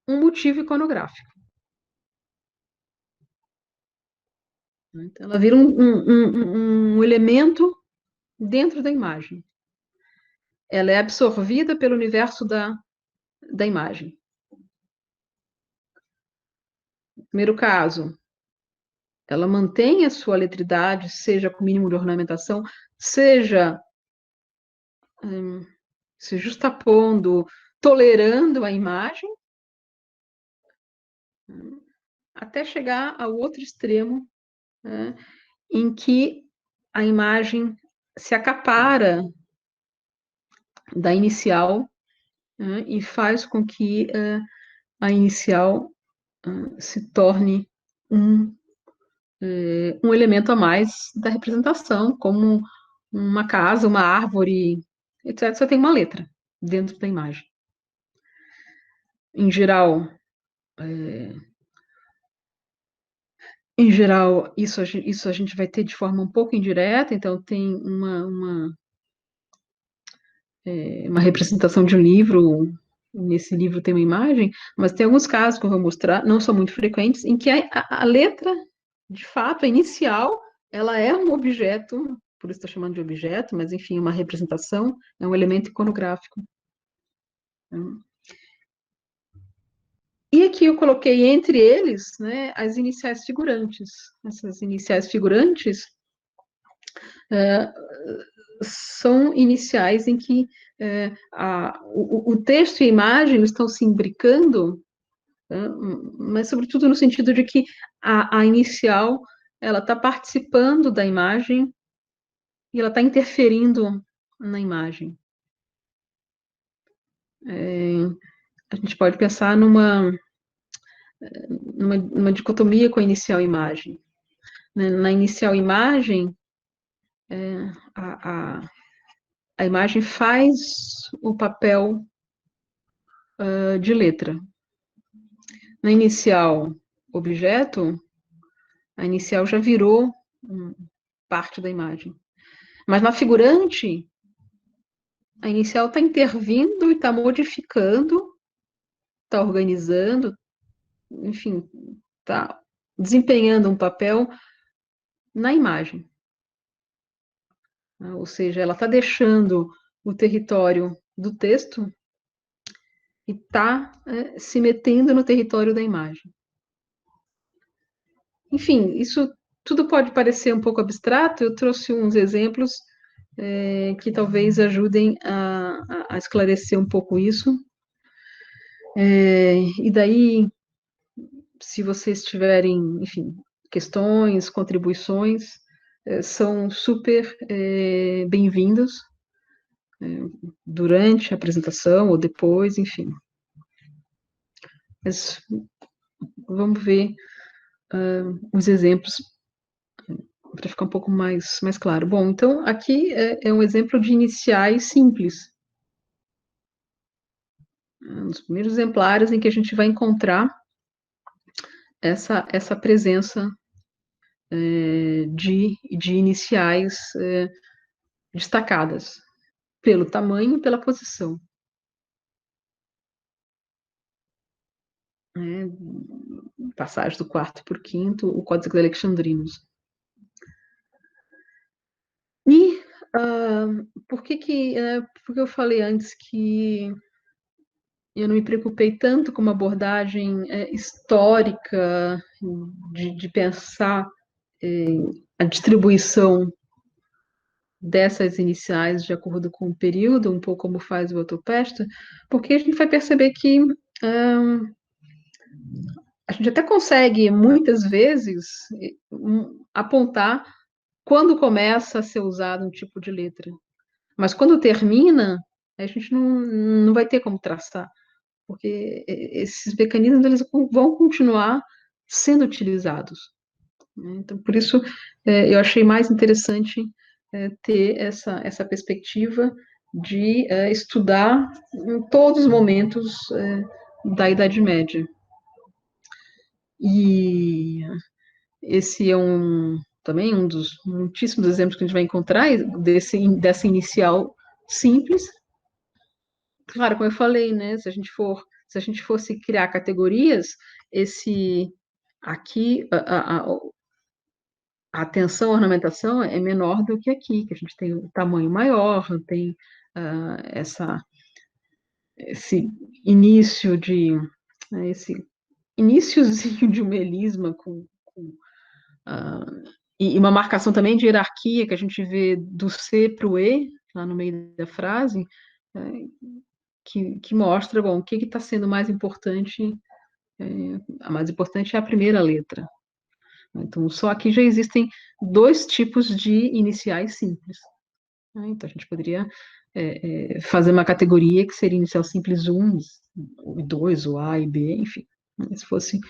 [SPEAKER 2] um motivo iconográfico. Então, ela vira um elemento dentro da imagem. Ela é absorvida pelo universo da imagem. No primeiro caso, ela mantém a sua letridade, seja com mínimo de ornamentação, seja se justapondo, tolerando a imagem. até chegar ao outro extremo, né, em que a imagem se acapara da inicial, né, e faz com que a inicial se torne um, um elemento a mais da representação, como uma casa, uma árvore, etc. Só tem uma letra dentro da imagem. Em geral, isso a gente vai ter de forma um pouco indireta, então tem uma representação de um livro, nesse livro tem uma imagem, mas tem alguns casos que eu vou mostrar, não são muito frequentes, em que a letra, de fato, a inicial, ela é um objeto, por isso estou chamando de objeto, mas enfim, uma representação, é um elemento iconográfico. E aqui eu coloquei entre eles, né, as iniciais figurantes. Essas iniciais figurantes são iniciais em que o texto e a imagem estão se imbricando, mas sobretudo no sentido de que a inicial ela está participando da imagem e ela está interferindo na imagem. A gente pode pensar numa dicotomia com a inicial imagem. Na inicial imagem, a imagem faz o papel de letra. Na inicial objeto, a inicial já virou parte da imagem. Mas na figurante, a inicial está intervindo e está modificando, está organizando, enfim, está desempenhando um papel na imagem. Ou seja, ela está deixando o território do texto e está se metendo no território da imagem. Enfim, isso tudo pode parecer um pouco abstrato, eu trouxe uns exemplos que talvez ajudem a esclarecer um pouco isso. E daí, se vocês tiverem, enfim, questões, contribuições, são super bem-vindos durante a apresentação ou depois, enfim. Mas vamos ver os exemplos para ficar um pouco mais claro. Bom, então aqui é um exemplo de iniciais simples. Nos primeiros exemplares em que a gente vai encontrar essa presença de iniciais destacadas pelo tamanho e pela posição. Passagem do quarto para o quinto, o Código Alexandrinos. E por que eu falei antes que eu não me preocupei tanto com uma abordagem histórica de pensar a distribuição dessas iniciais de acordo com o período, um pouco como faz o Autopesta, porque a gente vai perceber que a gente até consegue, muitas vezes, apontar quando começa a ser usado um tipo de letra. Mas quando termina, a gente não vai ter como traçar, porque esses mecanismos eles vão continuar sendo utilizados. Então, por isso, eu achei mais interessante ter essa perspectiva de estudar em todos os momentos da Idade Média. E esse é também um dos muitíssimos exemplos que a gente vai encontrar dessa inicial simples. Claro, como eu falei, né? Se a gente fosse criar categorias, aqui a atenção à ornamentação é menor do que aqui, que a gente tem um tamanho maior, tem esse início esse iníciozinho de um melisma e uma marcação também de hierarquia que a gente vê do C para o E, lá no meio da frase, que mostra, bom, o que está sendo mais importante A mais importante é a primeira letra. Então, só aqui já existem 2 tipos de iniciais simples. Então, a gente poderia fazer uma categoria que seria inicial simples 1, o 2, o A e B, enfim, se fosse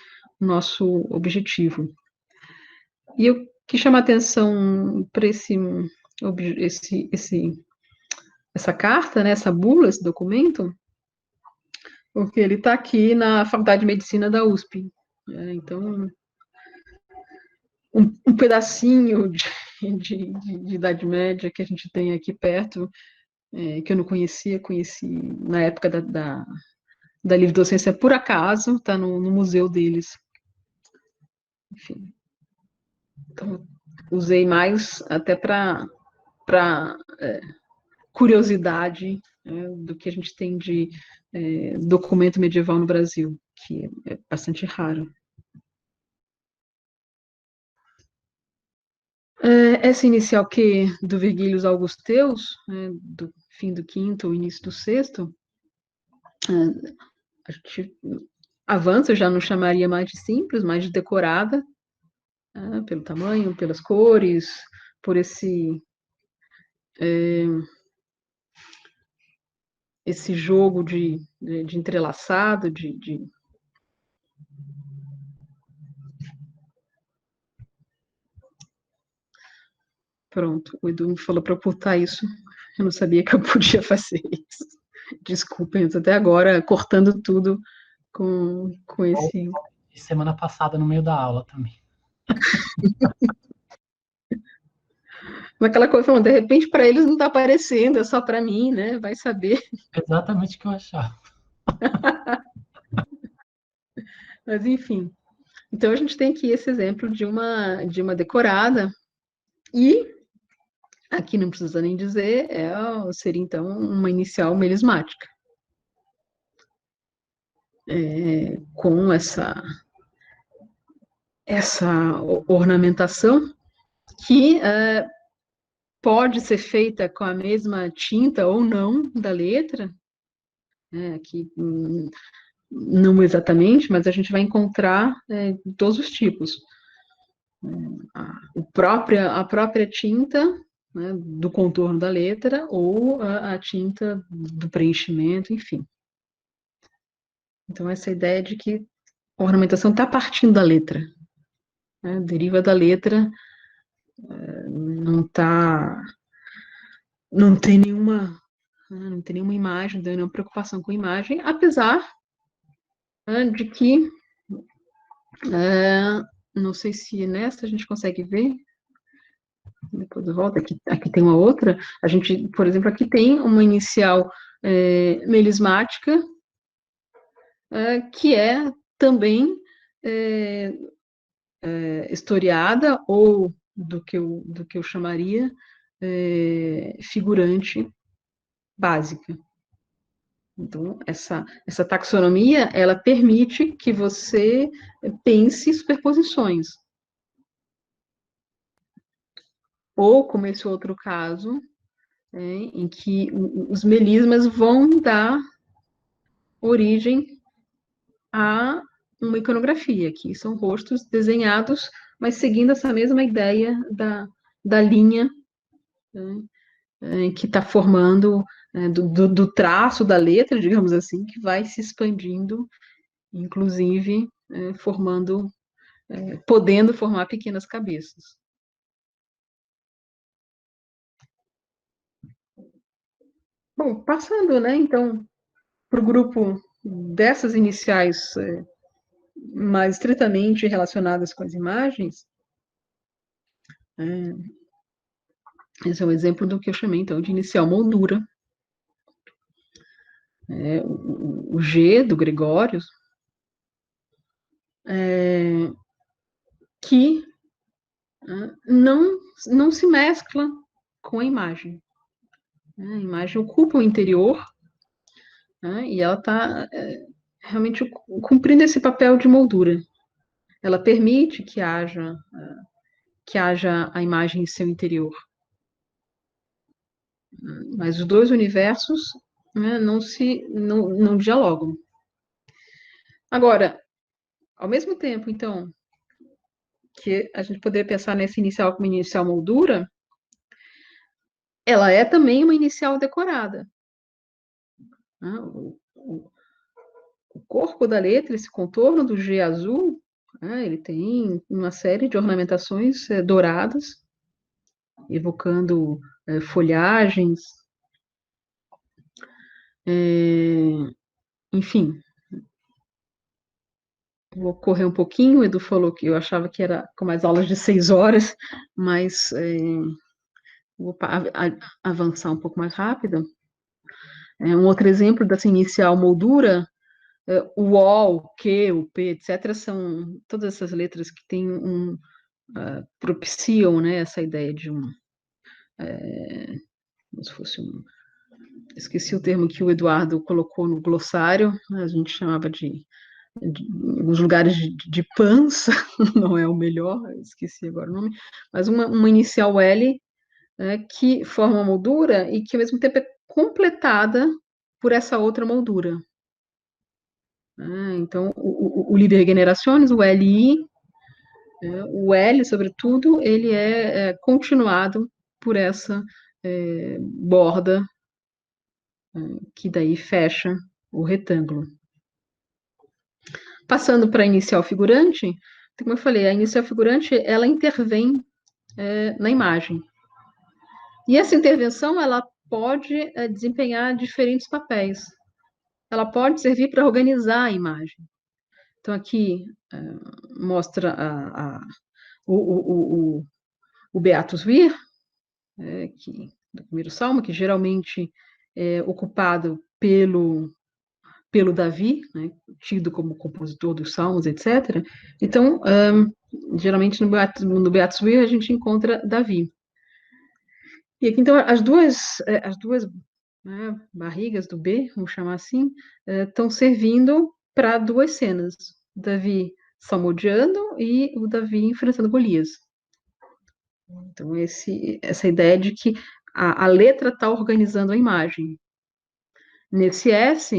[SPEAKER 2] o nosso objetivo. E eu quis chamar atenção para essa carta, né, essa bula, esse documento, porque ele está aqui na Faculdade de Medicina da USP. Então, um pedacinho de Idade Média que a gente tem aqui perto, que eu não conhecia, conheci na época da livre docência por acaso, está no museu deles. Enfim. Então, usei mais até para curiosidade, do que a gente tem de documento medieval no Brasil, que é bastante raro. Essa inicial Q do Virgílios Augusteus, do fim do quinto, início do sexto, a gente avança, eu já não chamaria mais de simples, mais de decorada, pelo tamanho, pelas cores, por esse jogo de entrelaçado, Pronto, o Edu me falou para ocultar isso. Eu não sabia que eu podia fazer isso. Desculpem, até agora cortando tudo com esse.
[SPEAKER 1] Semana passada, no meio da aula também.
[SPEAKER 2] Aquela coisa, falando, de repente para eles não está aparecendo, é só para mim, né? Vai saber.
[SPEAKER 1] Exatamente o que eu achava.
[SPEAKER 2] Mas enfim. Então a gente tem aqui esse exemplo de uma decorada, e aqui não precisa nem dizer, seria então uma inicial melismática. Com essa ornamentação que pode ser feita com a mesma tinta ou não da letra, aqui não exatamente, mas a gente vai encontrar todos os tipos. A própria tinta, né, do contorno da letra, ou a tinta do preenchimento, enfim. Então, essa ideia de que a ornamentação está partindo da letra, né, deriva da letra, não tem nenhuma imagem, não tem nenhuma preocupação com imagem, apesar de que, não sei se nessa a gente consegue ver, depois eu volto, aqui tem uma outra, a gente, por exemplo, aqui tem uma inicial melismática, que é também historiada, ou do que eu chamaria figurante básica. Então, essa taxonomia, ela permite que você pense superposições. Ou, como esse outro caso, em que os melismas vão dar origem a uma iconografia, que são rostos desenhados, mas seguindo essa mesma ideia da linha, que está formando, do traço da letra, digamos assim, que vai se expandindo, inclusive podendo formar pequenas cabeças. Bom, passando, né, então, para o grupo dessas iniciais mais estritamente relacionadas com as imagens, esse é um exemplo do que eu chamei, então, de inicial moldura. O G, do Gregório, que não se mescla com a imagem. A imagem ocupa o interior, e ela está realmente cumprindo esse papel de moldura. Ela permite que haja a imagem em seu interior. Mas os dois universos, né, não dialogam. Agora, Ao mesmo tempo, então, que a gente poderia pensar nessa inicial como inicial moldura, ela é também uma inicial decorada. Né? O corpo da letra, esse contorno do G azul, né, ele tem uma série de ornamentações douradas, evocando folhagens, enfim. Vou correr um pouquinho, o Edu falou que eu achava que era com mais aulas de 6 horas, mas vou avançar um pouco mais rápido. Um outro exemplo dessa inicial moldura, o O, o Q, o P, etc., são todas essas letras que têm propiciam, né, essa ideia de como se fosse esqueci o termo que o Eduardo colocou no glossário, a gente chamava de alguns lugares de pança, não é o melhor, esqueci agora o nome, mas uma inicial L, que forma uma moldura e que ao mesmo tempo é completada por essa outra moldura. Então, o Liber Generationis, o LI, o L, sobretudo, ele é continuado por essa borda que daí fecha o retângulo. Passando para a inicial figurante, como eu falei, a inicial figurante, ela intervém na imagem. E essa intervenção, ela pode desempenhar diferentes papéis. Ela pode servir para organizar a imagem. Então, aqui mostra o Beatus Vir, do primeiro salmo, que geralmente é ocupado pelo Davi, né, tido como compositor dos salmos, etc. Então, geralmente no Beatus Vir a gente encontra Davi. E aqui, então, as duas né, barrigas do B, vamos chamar assim, estão servindo para duas cenas. Davi salmodiando e o Davi enfrentando Golias. Então, essa ideia de que a letra está organizando a imagem. Nesse S,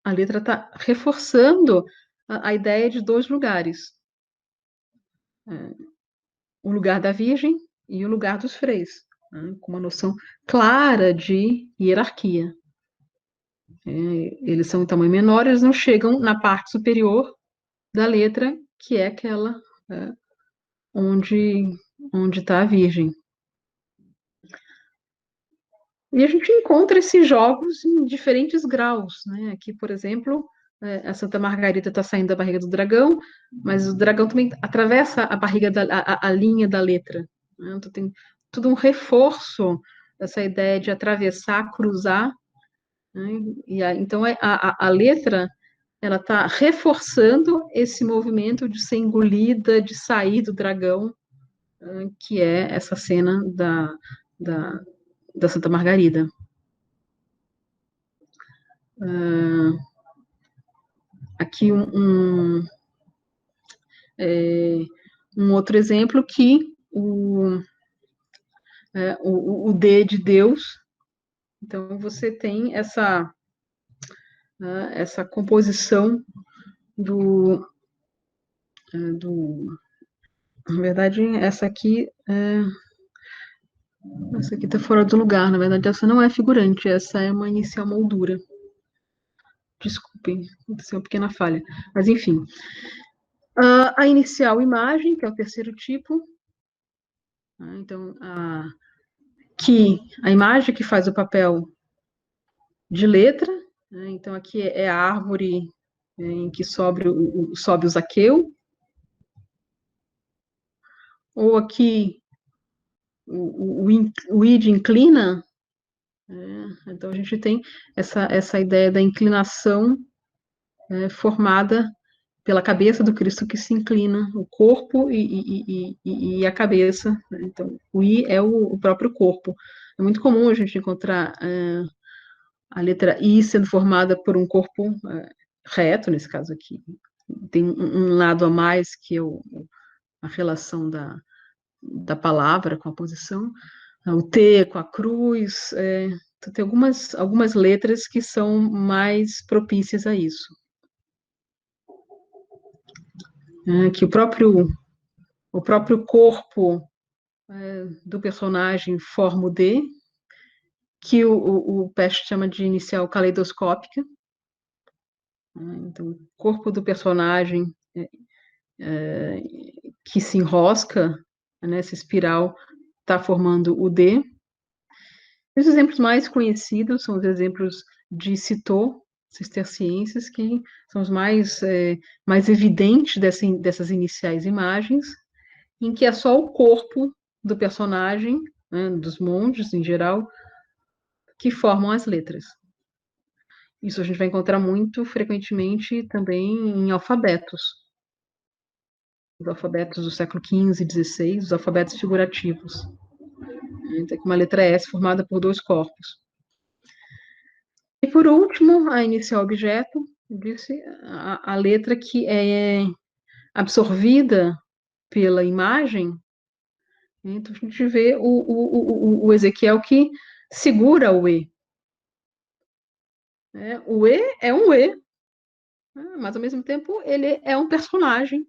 [SPEAKER 2] a letra está reforçando a ideia de dois lugares. O lugar da Virgem e o lugar dos freis, né, com uma noção clara de hierarquia. Eles são em tamanho menor, eles não chegam na parte superior da letra, que é aquela onde está a Virgem. E a gente encontra esses jogos em diferentes graus, né? Aqui, por exemplo, a Santa Margarida está saindo da barriga do dragão, mas o dragão também atravessa a barriga, a linha da letra. Né? Então tem tudo um reforço dessa ideia de atravessar, cruzar. Né? Então a letra ela está reforçando esse movimento de ser engolida, de sair do dragão, que é essa cena da Santa Margarida. Aqui um outro exemplo que o D de Deus, então você tem essa composição na verdade, essa aqui está fora do lugar, na verdade essa não é figurante, essa é uma inicial moldura. Desculpem, aconteceu uma pequena falha. Mas, enfim. A inicial imagem, que é o terceiro tipo. Então, a imagem que faz o papel de letra. Então, aqui é a árvore em que sobe o Zaqueu. Ou aqui, o id inclina. Então, a gente tem essa ideia da inclinação formada pela cabeça do Cristo que se inclina, o corpo e a cabeça. Né? Então, o I é o próprio corpo. É muito comum a gente encontrar a letra I sendo formada por um corpo reto, nesse caso aqui. Tem um lado a mais, que é a relação da palavra com a posição. O T com a cruz. Então, tem algumas letras que são mais propícias a isso. que o próprio corpo do personagem forma o D, que o Pesch chama de inicial caleidoscópica. Então, o corpo do personagem que se enrosca nessa espiral está formando o D. Os exemplos mais conhecidos são os exemplos de Citeaux, cistercienses, que são os mais evidentes dessas iniciais imagens, em que é só o corpo do personagem, né, dos monges em geral, que formam as letras. Isso a gente vai encontrar muito frequentemente também em alfabetos. Os alfabetos do século XV e XVI, os alfabetos figurativos. Então, uma letra S formada por dois corpos. E, por último, a inicial objeto, disse a letra que é absorvida pela imagem. Então, a gente vê o Ezequiel que segura o E. O E é um E, mas, ao mesmo tempo, ele é um personagem.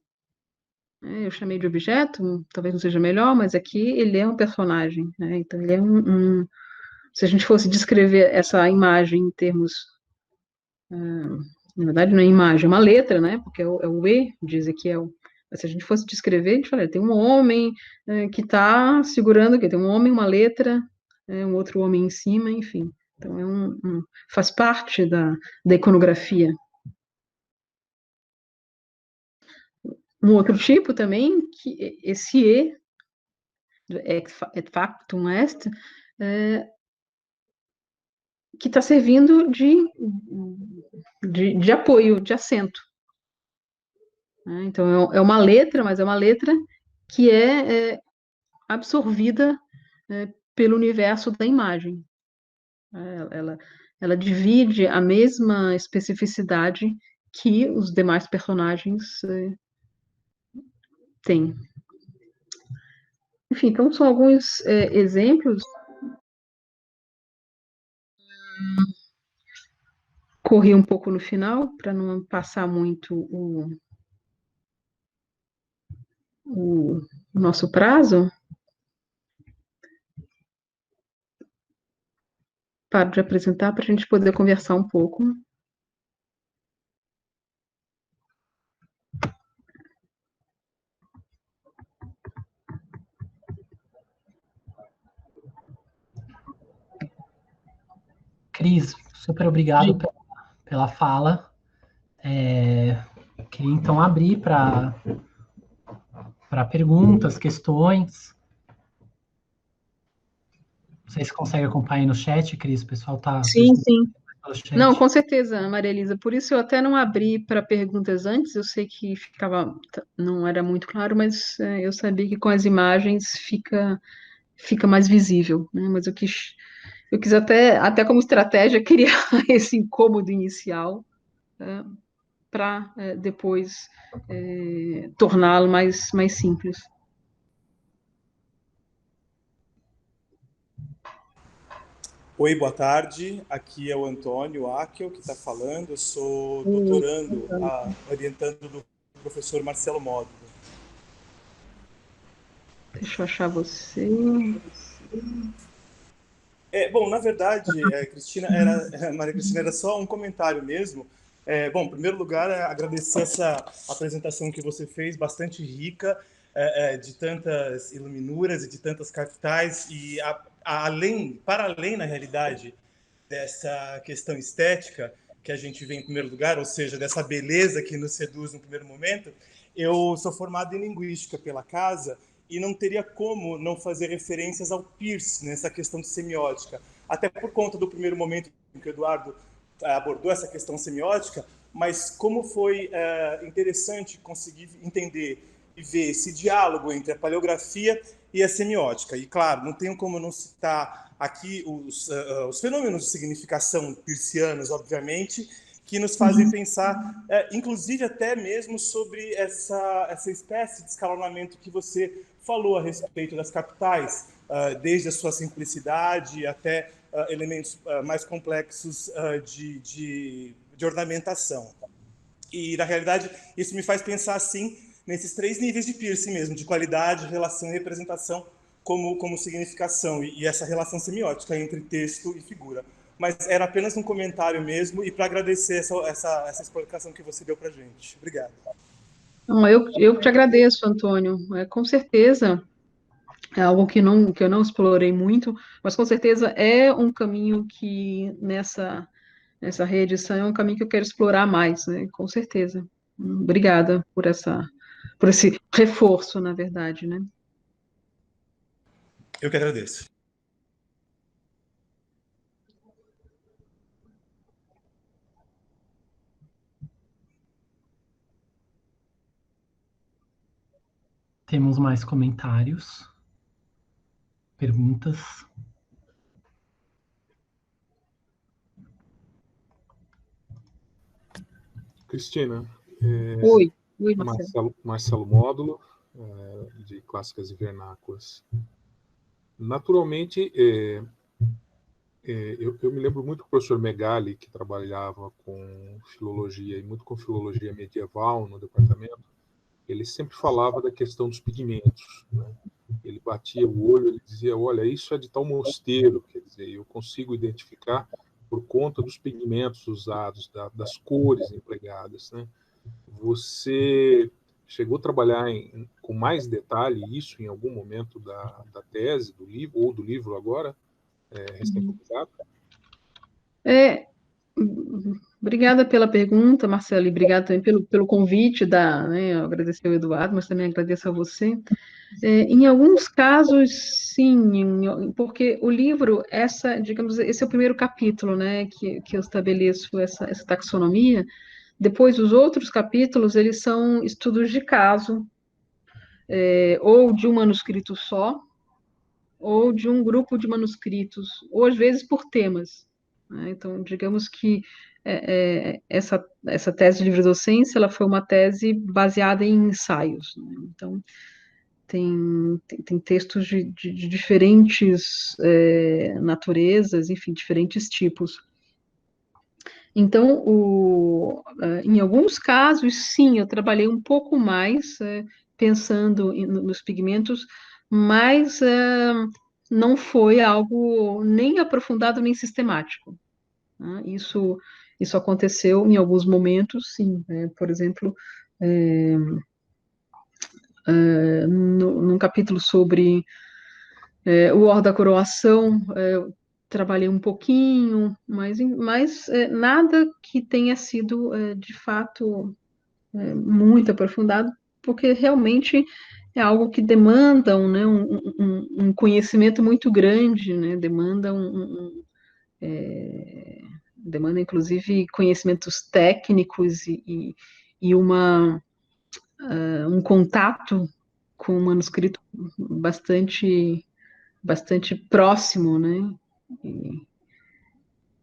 [SPEAKER 2] Eu chamei de objeto, talvez não seja melhor, mas aqui ele é um personagem. Então, ele é se a gente fosse descrever essa imagem em termos... na verdade, não é imagem, é uma letra, né? Porque é o E de Ezequiel. Mas se a gente fosse descrever, a gente falaria, tem um homem que está segurando, que tem um homem, uma letra, um outro homem em cima, enfim. Então, faz parte da iconografia. Um outro tipo também, que esse E, et factum est, que está servindo de apoio, de acento. Então, é uma letra, mas é uma letra que é absorvida pelo universo da imagem. Ela divide a mesma especificidade que os demais personagens têm. Enfim, então são alguns exemplos. Corri um pouco no final, para não passar muito o nosso prazo. Paro de apresentar para a gente poder conversar um pouco.
[SPEAKER 1] Cris, super obrigado pela fala. Queria então abrir para perguntas, questões. Não sei se consegue acompanhar aí no chat, Cris, o pessoal está...
[SPEAKER 2] Sim, sim. Não, com certeza, Maria Elisa. Por isso eu até não abri para perguntas antes. Eu sei que não era muito claro, mas eu sabia que com as imagens fica mais visível, né? Mas eu quis até como estratégia criar esse incômodo inicial para depois torná-lo mais simples.
[SPEAKER 3] Oi, boa tarde. Aqui é o Antônio Akel, que está falando. Eu sou doutorando, orientando do professor Marcelo Módulo.
[SPEAKER 2] Deixa eu achar você.
[SPEAKER 3] Bom, na verdade, Maria Cristina, era só um comentário mesmo. Bom, em primeiro lugar, agradecer essa apresentação que você fez, bastante rica, de tantas iluminuras e de tantas capitais, e para além, na realidade, dessa questão estética que a gente vê em primeiro lugar, ou seja, dessa beleza que nos seduz no primeiro momento. Eu sou formado em linguística pela casa e não teria como não fazer referências ao Peirce nessa questão de semiótica, até por conta do primeiro momento em que o Eduardo abordou essa questão semiótica, mas como foi interessante conseguir entender e ver esse diálogo entre a paleografia e a semiótica. E, claro, não tenho como não citar aqui os fenômenos de significação peircianos, obviamente, que nos fazem pensar, inclusive até mesmo sobre essa espécie de escalonamento que você falou a respeito das capitais, desde a sua simplicidade até elementos mais complexos de ornamentação. E, na realidade, isso me faz pensar, assim, nesses 3 níveis de piercing mesmo, de qualidade, relação e representação como significação, e essa relação semiótica entre texto e figura. Mas era apenas um comentário mesmo, e para agradecer essa explicação que você deu para a gente. Obrigado.
[SPEAKER 2] Não, eu te agradeço, Antônio. Com certeza é algo que eu não explorei muito, mas com certeza é um caminho que nessa reedição é um caminho que eu quero explorar mais, né? Com certeza. Obrigada por esse reforço, na verdade, né?
[SPEAKER 3] Eu que agradeço.
[SPEAKER 1] Temos mais comentários, perguntas.
[SPEAKER 4] Cristina,
[SPEAKER 2] Oi, Marcelo.
[SPEAKER 4] Marcelo Módulo, de Clássicas e Vernáculas. Naturalmente, eu me lembro muito do professor Megali, que trabalhava com filologia, e muito com filologia medieval no departamento. Ele sempre falava da questão dos pigmentos, né? Ele batia o olho, ele dizia, olha, isso é de tal mosteiro, quer dizer, eu consigo identificar por conta dos pigmentos usados, das cores empregadas, né? Você chegou a trabalhar com mais detalhe isso em algum momento da tese, do livro, ou do livro agora, recém-publicado?
[SPEAKER 2] Obrigada pela pergunta, Marcelo, e obrigada também pelo convite, né, eu agradecer ao Eduardo, mas também agradeço a você. Em alguns casos, sim, porque o livro, digamos, esse é o primeiro capítulo, né, que eu estabeleço essa taxonomia. Depois, os outros capítulos, eles são estudos de caso, ou de um manuscrito só, ou de um grupo de manuscritos, ou às vezes por temas, né? Então, digamos que essa tese de livre-docência, ela foi uma tese baseada em ensaios, né? Então, tem textos de diferentes naturezas, enfim, diferentes tipos. Então, em alguns casos, sim, eu trabalhei um pouco mais pensando nos pigmentos, mas não foi algo nem aprofundado nem sistemático, né? Isso aconteceu em alguns momentos, sim. Por exemplo, num capítulo sobre o Or da Coroação, eu trabalhei um pouquinho, mas nada que tenha sido, de fato, muito aprofundado, porque realmente é algo que demanda um conhecimento muito grande, né? Demanda, inclusive, conhecimentos técnicos e um contato com o manuscrito bastante próximo, né?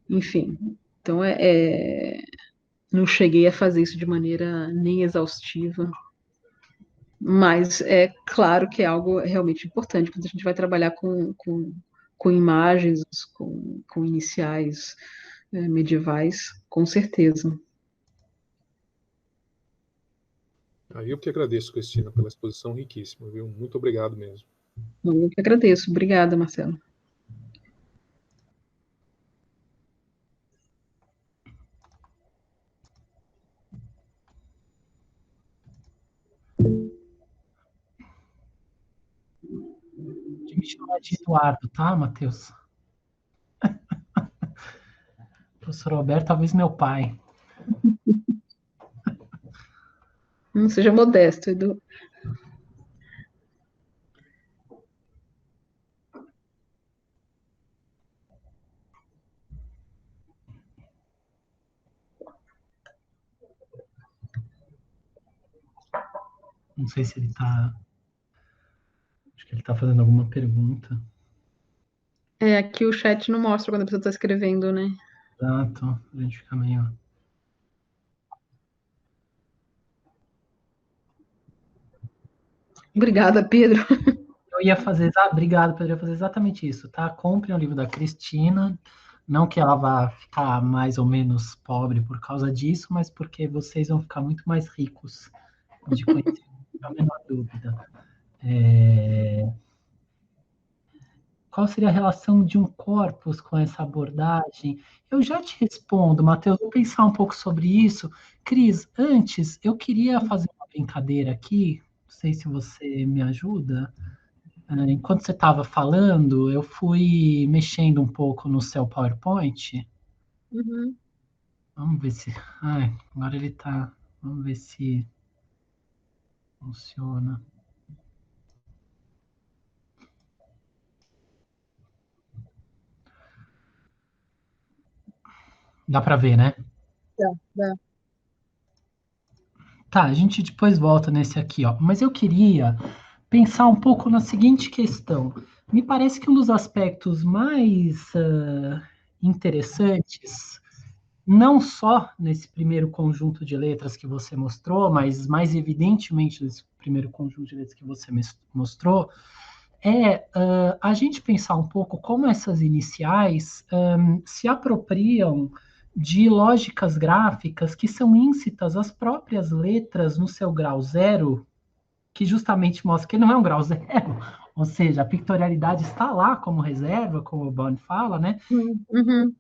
[SPEAKER 2] Enfim, então não cheguei a fazer isso de maneira nem exaustiva, mas é claro que é algo realmente importante quando a gente vai trabalhar com imagens, com iniciais medievais, com certeza.
[SPEAKER 4] Eu que agradeço, Cristina, pela exposição riquíssima, viu? Muito obrigado mesmo.
[SPEAKER 2] Eu que agradeço. Obrigada, Marcelo.
[SPEAKER 1] De me chamar de Eduardo, tá, Matheus? Professor Roberto, talvez meu pai.
[SPEAKER 2] Não seja modesto, Edu.
[SPEAKER 1] Não sei se ele está... Acho que ele está fazendo alguma pergunta.
[SPEAKER 2] Aqui o chat não mostra quando a pessoa está escrevendo, né?
[SPEAKER 1] Exato, a gente fica meio...
[SPEAKER 2] Obrigada, Pedro.
[SPEAKER 1] Eu ia fazer... Obrigado, Pedro. Eu ia fazer exatamente isso, tá? Comprem o livro da Cristina. Não que ela vá ficar mais ou menos pobre por causa disso, mas porque vocês vão ficar muito mais ricos de conhecimento. a menor dúvida. Qual seria a relação de um corpus com essa abordagem? Eu já te respondo, Matheus, vou pensar um pouco sobre isso. Cris, antes, eu queria fazer uma brincadeira aqui, não sei se você me ajuda. Enquanto você estava falando, eu fui mexendo um pouco no seu PowerPoint.
[SPEAKER 2] Uhum.
[SPEAKER 1] Vamos ver se... Ai, agora ele está... Vamos ver se funciona. Dá para ver, né?
[SPEAKER 2] Dá.
[SPEAKER 1] Tá, a gente depois volta nesse aqui, ó. Mas eu queria pensar um pouco na seguinte questão. Me parece que um dos aspectos mais interessantes, não só nesse primeiro conjunto de letras que você mostrou, mas mais evidentemente nesse primeiro conjunto de letras que você mostrou, é a gente pensar um pouco como essas iniciais se apropriam de lógicas gráficas que são íncitas às próprias letras no seu grau zero, que justamente mostra que ele não é um grau zero, ou seja, a pictorialidade está lá como reserva, como o Bourne fala, né?
[SPEAKER 2] Uhum.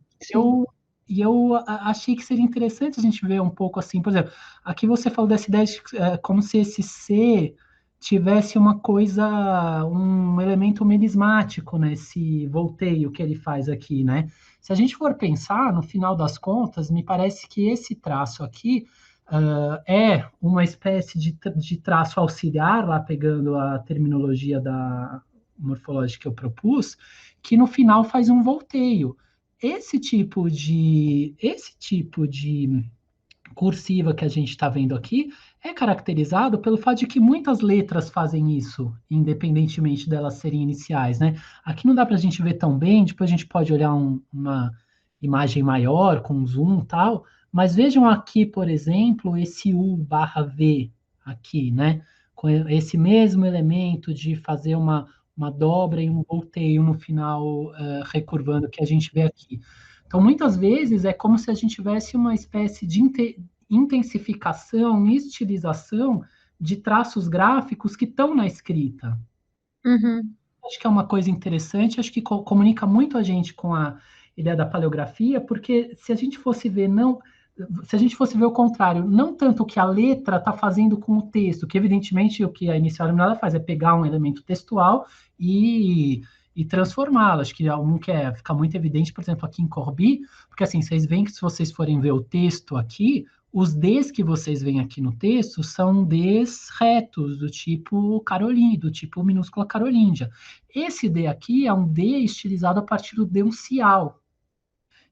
[SPEAKER 1] Eu achei que seria interessante a gente ver um pouco assim, por exemplo, aqui você falou dessa ideia de como se esse C tivesse uma coisa, um elemento melismático nesse volteio que ele faz aqui, né? Se a gente for pensar, no final das contas, me parece que esse traço aqui é uma espécie de traço auxiliar, lá pegando a terminologia da morfológica que eu propus, que no final faz um volteio. Esse tipo de cursiva que a gente está vendo aqui é caracterizado pelo fato de que muitas letras fazem isso, independentemente delas serem iniciais, né? Aqui não dá para a gente ver tão bem, depois a gente pode olhar uma imagem maior, com zoom e tal, mas vejam aqui, por exemplo, esse U/V aqui, né? Com esse mesmo elemento de fazer uma dobra e um volteio no final, recurvando, que a gente vê aqui. Então, muitas vezes, é como se a gente tivesse uma espécie de intensificação e estilização de traços gráficos que estão na escrita.
[SPEAKER 2] Uhum.
[SPEAKER 1] Acho que é uma coisa interessante, acho que comunica muito a gente com a ideia da paleografia, porque se a gente fosse ver o contrário, não tanto o que a letra está fazendo com o texto, que evidentemente o que a inicial eliminada faz é pegar um elemento textual e transformá-lo. Acho que um que fica muito evidente, por exemplo, aqui em Corby, porque assim, vocês veem que se vocês forem ver o texto aqui, os Ds que vocês veem aqui no texto são Ds retos, do tipo Carolinha, do tipo minúscula carolíngia. Esse D aqui é um D estilizado a partir do D uncial.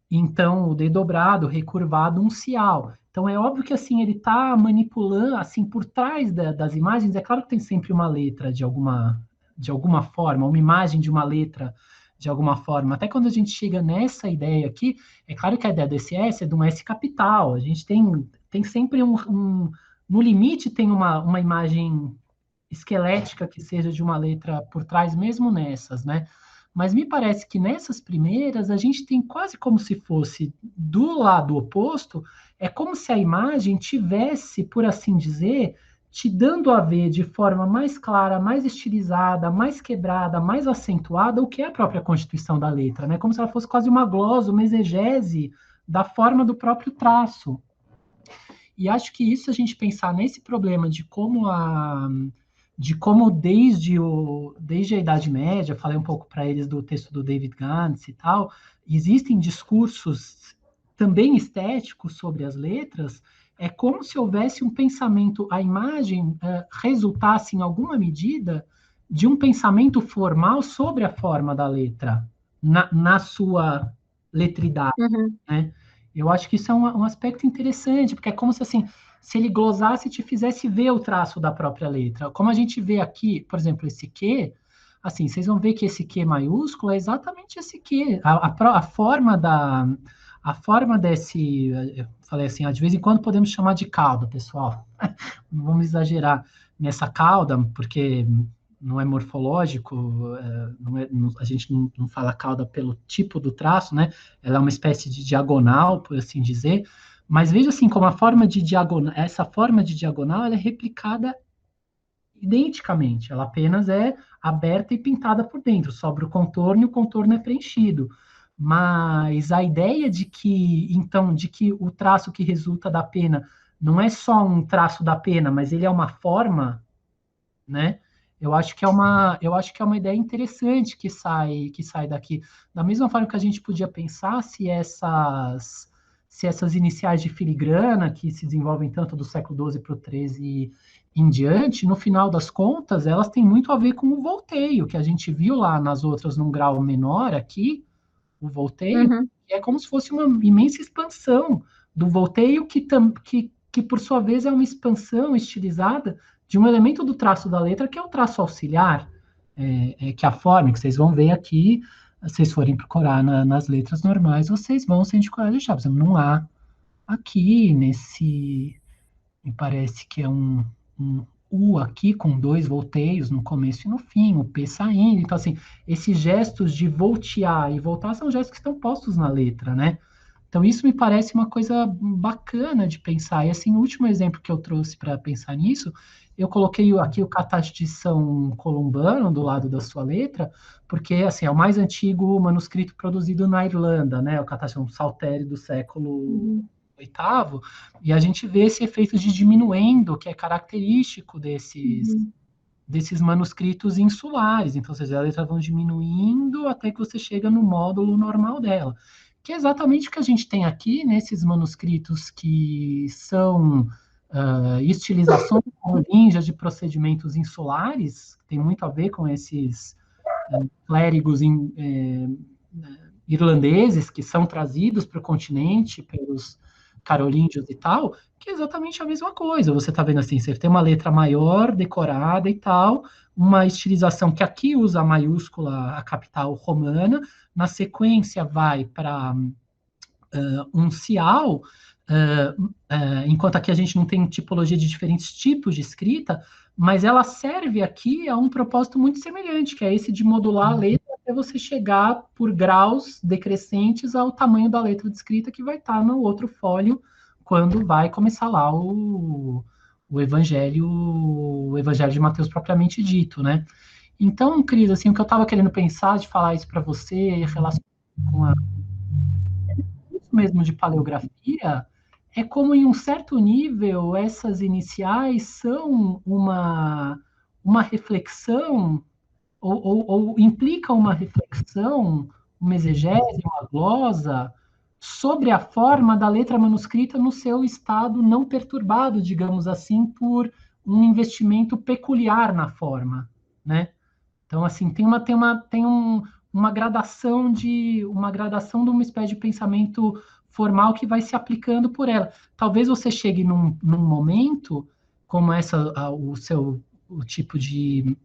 [SPEAKER 1] Então, o D dobrado, recurvado, uncial. Então, é óbvio que assim ele está manipulando, assim, por trás das imagens, é claro que tem sempre uma letra de alguma forma, uma imagem de uma letra de alguma forma. Até quando a gente chega nessa ideia aqui, é claro que a ideia desse S é de um S capital. A gente tem sempre no limite tem uma imagem esquelética que seja de uma letra por trás, mesmo nessas, né? Mas me parece que nessas primeiras a gente tem quase como se fosse do lado oposto, é como se a imagem tivesse, por assim dizer, te dando a ver de forma mais clara, mais estilizada, mais quebrada, mais acentuada o que é a própria constituição da letra, né? Como se ela fosse quase uma glosa, uma exegese da forma do próprio traço. E acho que isso, a gente pensar nesse problema de como desde a Idade Média, falei um pouco para eles do texto do David Gantz e tal, existem discursos também estéticos sobre as letras, é como se houvesse um pensamento, a imagem resultasse em alguma medida de um pensamento formal sobre a forma da letra, na sua letridade, né? Eu acho que isso é um aspecto interessante, porque é como se, assim, se ele glosasse e te fizesse ver o traço da própria letra. Como a gente vê aqui, por exemplo, esse Q, assim, vocês vão ver que esse Q maiúsculo é exatamente esse Q. A forma desse... Eu falei assim, de vez em quando podemos chamar de cauda, pessoal. Não vamos exagerar nessa cauda, porque não é morfológico, a gente não fala cauda pelo tipo do traço, né? Ela é uma espécie de diagonal, por assim dizer, mas veja assim como essa forma de diagonal ela é replicada identicamente, ela apenas é aberta e pintada por dentro, sobra o contorno e o contorno é preenchido. Mas a ideia de que, então, de que o traço que resulta da pena não é só um traço da pena, mas ele é uma forma, né? Eu acho que é uma ideia interessante que sai daqui. Da mesma forma que a gente podia pensar se essas iniciais de filigrana que se desenvolvem tanto do século XII para o XIII em diante, no final das contas, elas têm muito a ver com o volteio, que a gente viu lá nas outras num grau menor aqui, o volteio,
[SPEAKER 2] Uhum.
[SPEAKER 1] é como se fosse uma imensa expansão do volteio que por sua vez é uma expansão estilizada de um elemento do traço da letra, que é o traço auxiliar, que é a forma, que vocês vão ver aqui, se vocês forem procurar nas letras normais, vocês vão se coragem de achar. Por exemplo, não há aqui me parece que é um U aqui com 2 volteios no começo e no fim, o P saindo. Então, assim, esses gestos de voltear e voltar são gestos que estão postos na letra, né? Então, isso me parece uma coisa bacana de pensar. E, assim, o último exemplo que eu trouxe para pensar nisso, eu coloquei aqui o Catach de São Columbano do lado da sua letra, porque, assim, é o mais antigo manuscrito produzido na Irlanda, né? O Catach é um saltério do século oitavo, e a gente vê esse efeito de diminuendo, que é característico desses manuscritos insulares. Então, as letras vão diminuindo até que você chega no módulo normal dela, que é exatamente o que a gente tem aqui nesses manuscritos que são estilizações coríngias de procedimentos insulares, que tem muito a ver com esses clérigos irlandeses que são trazidos para o continente pelos carolíngios e tal, que é exatamente a mesma coisa. Você está vendo assim, você tem uma letra maior, decorada e tal, uma estilização que aqui usa a maiúscula, a capital romana, na sequência vai para uncial, enquanto aqui a gente não tem tipologia de diferentes tipos de escrita, mas ela serve aqui a um propósito muito semelhante, que é esse de modular a letra até você chegar por graus decrescentes ao tamanho da letra de escrita que vai estar no outro fólio quando vai começar lá o Evangelho de Mateus propriamente dito, né? Então, Cris, assim, o que eu estava querendo pensar de falar isso para você e relacionar com isso mesmo de paleografia, é como em um certo nível essas iniciais são uma reflexão ou implicam uma reflexão, uma exegese, uma glosa sobre a forma da letra manuscrita no seu estado não perturbado, digamos assim, por um investimento peculiar na forma, né? Então, assim, uma gradação de uma espécie de pensamento formal que vai se aplicando por ela. Talvez você chegue num momento, como o segundo tipo de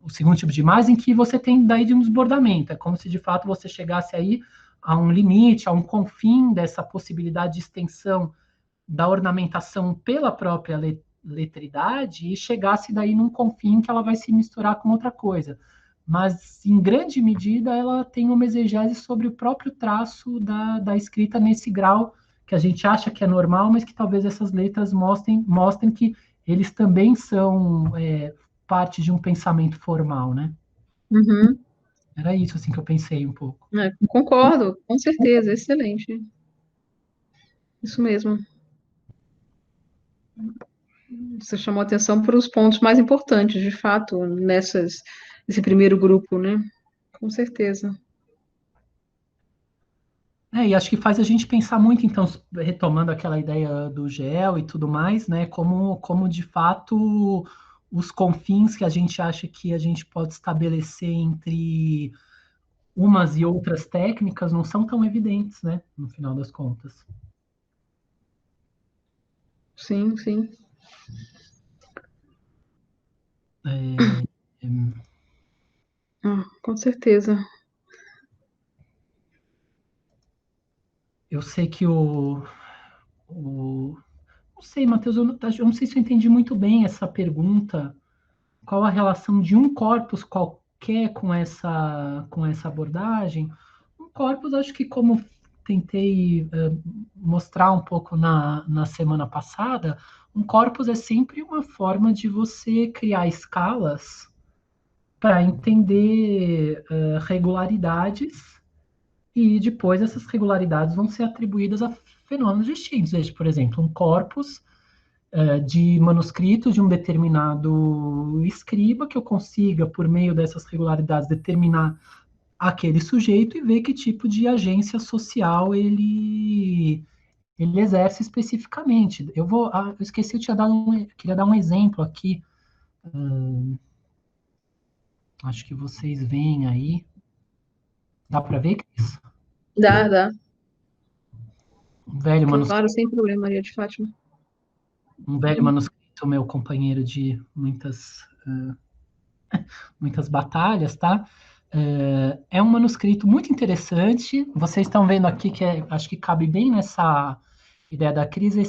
[SPEAKER 1] imagem, em que você tem daí de um desbordamento. É como se de fato você chegasse aí a um limite, a um confim dessa possibilidade de extensão da ornamentação pela própria letridade e chegasse daí num confim que ela vai se misturar com outra coisa. Mas, em grande medida, ela tem uma exegese sobre o próprio traço da escrita nesse grau que a gente acha que é normal, mas que talvez essas letras mostrem que eles também são parte de um pensamento formal, né?
[SPEAKER 2] Uhum.
[SPEAKER 1] Era isso, assim, que eu pensei um pouco.
[SPEAKER 2] Concordo, com certeza, excelente. Isso mesmo. Você chamou atenção para os pontos mais importantes, de fato, nesse primeiro grupo, né? Com certeza.
[SPEAKER 1] E acho que faz a gente pensar muito, então, retomando aquela ideia do gel e tudo mais, né? Como de fato os confins que a gente acha que a gente pode estabelecer entre umas e outras técnicas não são tão evidentes, né? No final das contas.
[SPEAKER 2] Sim, sim. Com certeza.
[SPEAKER 1] Eu sei que não sei, Matheus, eu não sei se eu entendi muito bem essa pergunta. Qual a relação de um corpus qualquer com essa abordagem? Um corpus, acho que como tentei mostrar um pouco na semana passada, um corpus é sempre uma forma de você criar escalas para entender regularidades, e depois essas regularidades vão ser atribuídas a fenômenos distintos. Veja, por exemplo, um corpus de manuscritos de um determinado escriba, que eu consiga, por meio dessas regularidades, determinar aquele sujeito e ver que tipo de agência social ele exerce especificamente. Eu esqueci de queria dar um exemplo aqui. Acho que vocês veem aí. Dá para ver, Cris?
[SPEAKER 2] Dá.
[SPEAKER 1] Um velho manuscrito.
[SPEAKER 2] Claro, sem problema, Maria de Fátima.
[SPEAKER 1] Um velho manuscrito, meu companheiro de muitas batalhas, tá? É um manuscrito muito interessante. Vocês estão vendo aqui que acho que cabe bem nessa ideia da crise.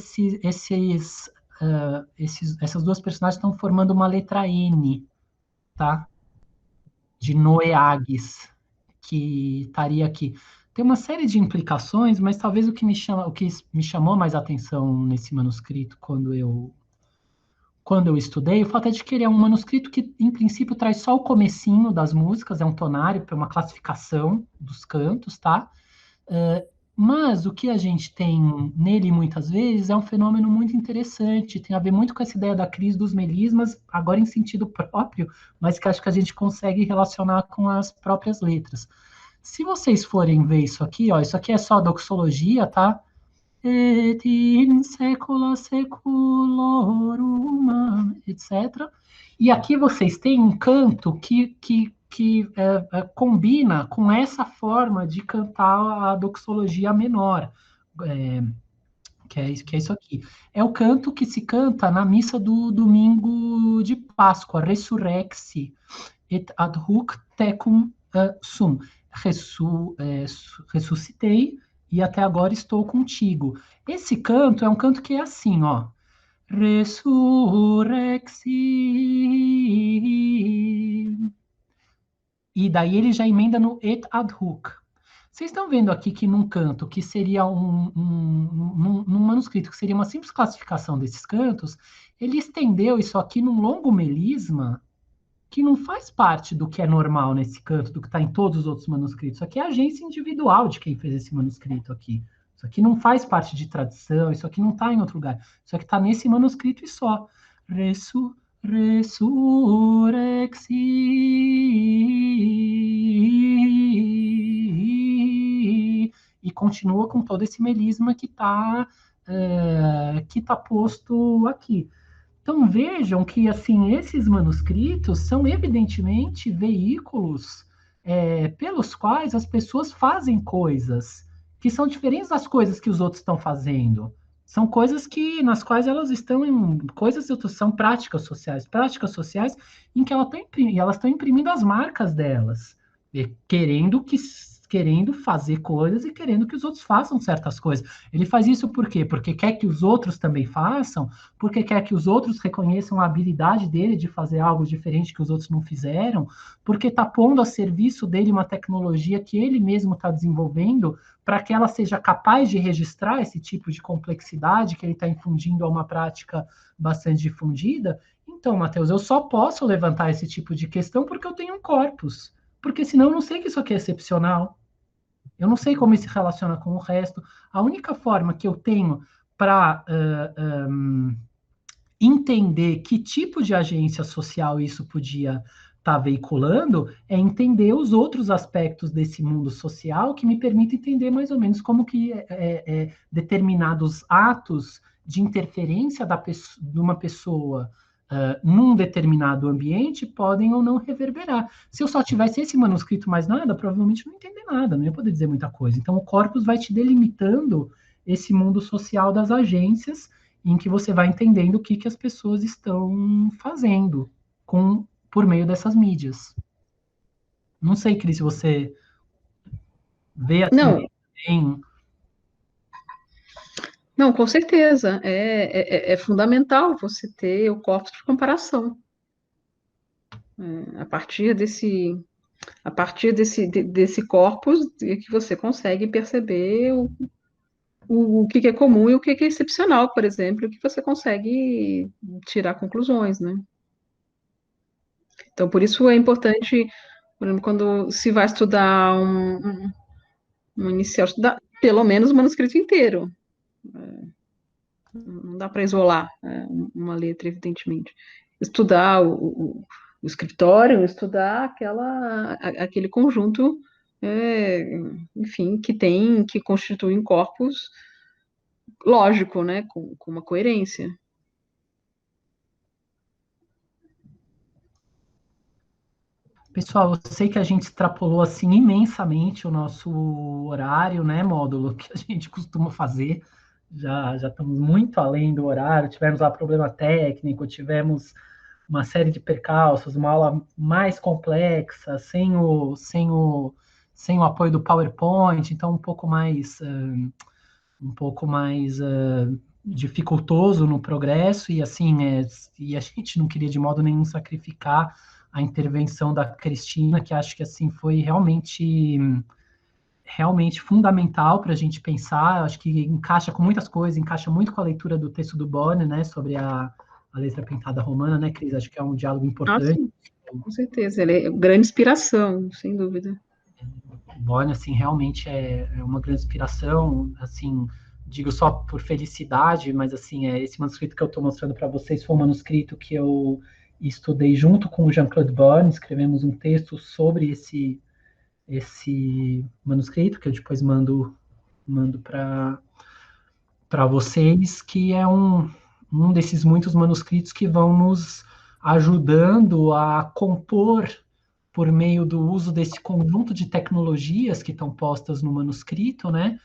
[SPEAKER 1] Essas duas personagens estão formando uma letra N, tá? De Noeagues, que estaria aqui. Tem uma série de implicações, mas talvez o que me chamou mais atenção nesse manuscrito quando eu estudei, o fato é de que ele é um manuscrito que, em princípio, traz só o comecinho das músicas, é um tonário para uma classificação dos cantos, tá? Mas o que a gente tem nele, muitas vezes, é um fenômeno muito interessante, tem a ver muito com essa ideia da crise dos melismas, agora em sentido próprio, mas que acho que a gente consegue relacionar com as próprias letras. Se vocês forem ver isso aqui, ó, isso aqui é só doxologia, tá? Et in secula seculorum, etc. E aqui vocês têm um canto que combina com essa forma de cantar a doxologia menor, que é isso aqui. É o canto que se canta na missa do domingo de Páscoa, Resurrexi et ad hoc tecum sum. Ressuscitei e até agora estou contigo. Esse canto é um canto que é assim, ó. Resurrexi. E daí ele já emenda no et ad hoc. Vocês estão vendo aqui que num canto que seria num manuscrito que seria uma simples classificação desses cantos, ele estendeu isso aqui num longo melisma que não faz parte do que é normal nesse canto, do que está em todos os outros manuscritos. Isso aqui é a agência individual de quem fez esse manuscrito aqui. Isso aqui não faz parte de tradição, isso aqui não está em outro lugar. Isso aqui está nesse manuscrito e só. Resurrexi. E continua com todo esse melisma que está posto aqui. Então vejam que assim esses manuscritos são evidentemente veículos pelos quais as pessoas fazem coisas que são diferentes das coisas que os outros estão fazendo. São coisas nas quais elas estão em coisas são práticas sociais em que elas estão imprimindo as marcas delas, querendo fazer coisas e querendo que os outros façam certas coisas. Ele faz isso por quê? Porque quer que os outros também façam, porque quer que os outros reconheçam a habilidade dele de fazer algo diferente que os outros não fizeram, porque está pondo a serviço dele uma tecnologia que ele mesmo está desenvolvendo para que ela seja capaz de registrar esse tipo de complexidade que ele está infundindo a uma prática bastante difundida. Então, Matheus, eu só posso levantar esse tipo de questão porque eu tenho um corpus. Porque senão eu não sei que isso aqui é excepcional. Eu não sei como isso se relaciona com o resto. A única forma que eu tenho para entender que tipo de agência social isso podia estar veiculando é entender os outros aspectos desse mundo social que me permitem entender mais ou menos como que determinados atos de interferência de uma pessoa num determinado ambiente podem ou não reverberar. Se eu só tivesse esse manuscrito mais nada, provavelmente não ia entender nada, não ia poder dizer muita coisa. Então, o corpus vai te delimitando esse mundo social das agências, em que você vai entendendo o que as pessoas estão fazendo por meio dessas mídias. Não sei, Cris, se você vê assim bem.
[SPEAKER 2] Não, com certeza. É fundamental você ter o corpus de comparação. A partir desse corpus é que você consegue perceber o que é comum e o que é excepcional, por exemplo, que você consegue tirar conclusões, né? Então, por isso é importante, por exemplo, quando se vai estudar um inicial, estudar pelo menos o manuscrito inteiro. Não dá para isolar uma letra, evidentemente. Estudar o escritório, estudar aquele conjunto, enfim, que constitui um corpus lógico, né, com uma coerência.
[SPEAKER 1] Pessoal, eu sei que a gente extrapolou assim imensamente o nosso horário, né, módulo que a gente costuma fazer. Já estamos muito além do horário. Tivemos lá problema técnico, tivemos uma série de percalços, uma aula mais complexa, sem o apoio do PowerPoint, então um pouco mais dificultoso no progresso, e assim, e a gente não queria de modo nenhum sacrificar a intervenção da Cristina, que acho que assim foi realmente fundamental para a gente pensar. Acho que encaixa com muitas coisas, encaixa muito com a leitura do texto do Bonner, né, sobre a letra pintada romana, né, Cris? Acho que é um diálogo importante.
[SPEAKER 2] Sim, com certeza, ele é grande inspiração, sem dúvida.
[SPEAKER 1] O Bonner, assim, realmente é uma grande inspiração, assim, digo só por felicidade, mas assim, esse manuscrito que eu estou mostrando para vocês foi um manuscrito que eu estudei junto com o Jean-Claude Bonner, escrevemos um texto sobre esse manuscrito, que eu depois mando para vocês, que é um desses muitos manuscritos que vão nos ajudando a compor, por meio do uso desse conjunto de tecnologias que estão postas no manuscrito, né,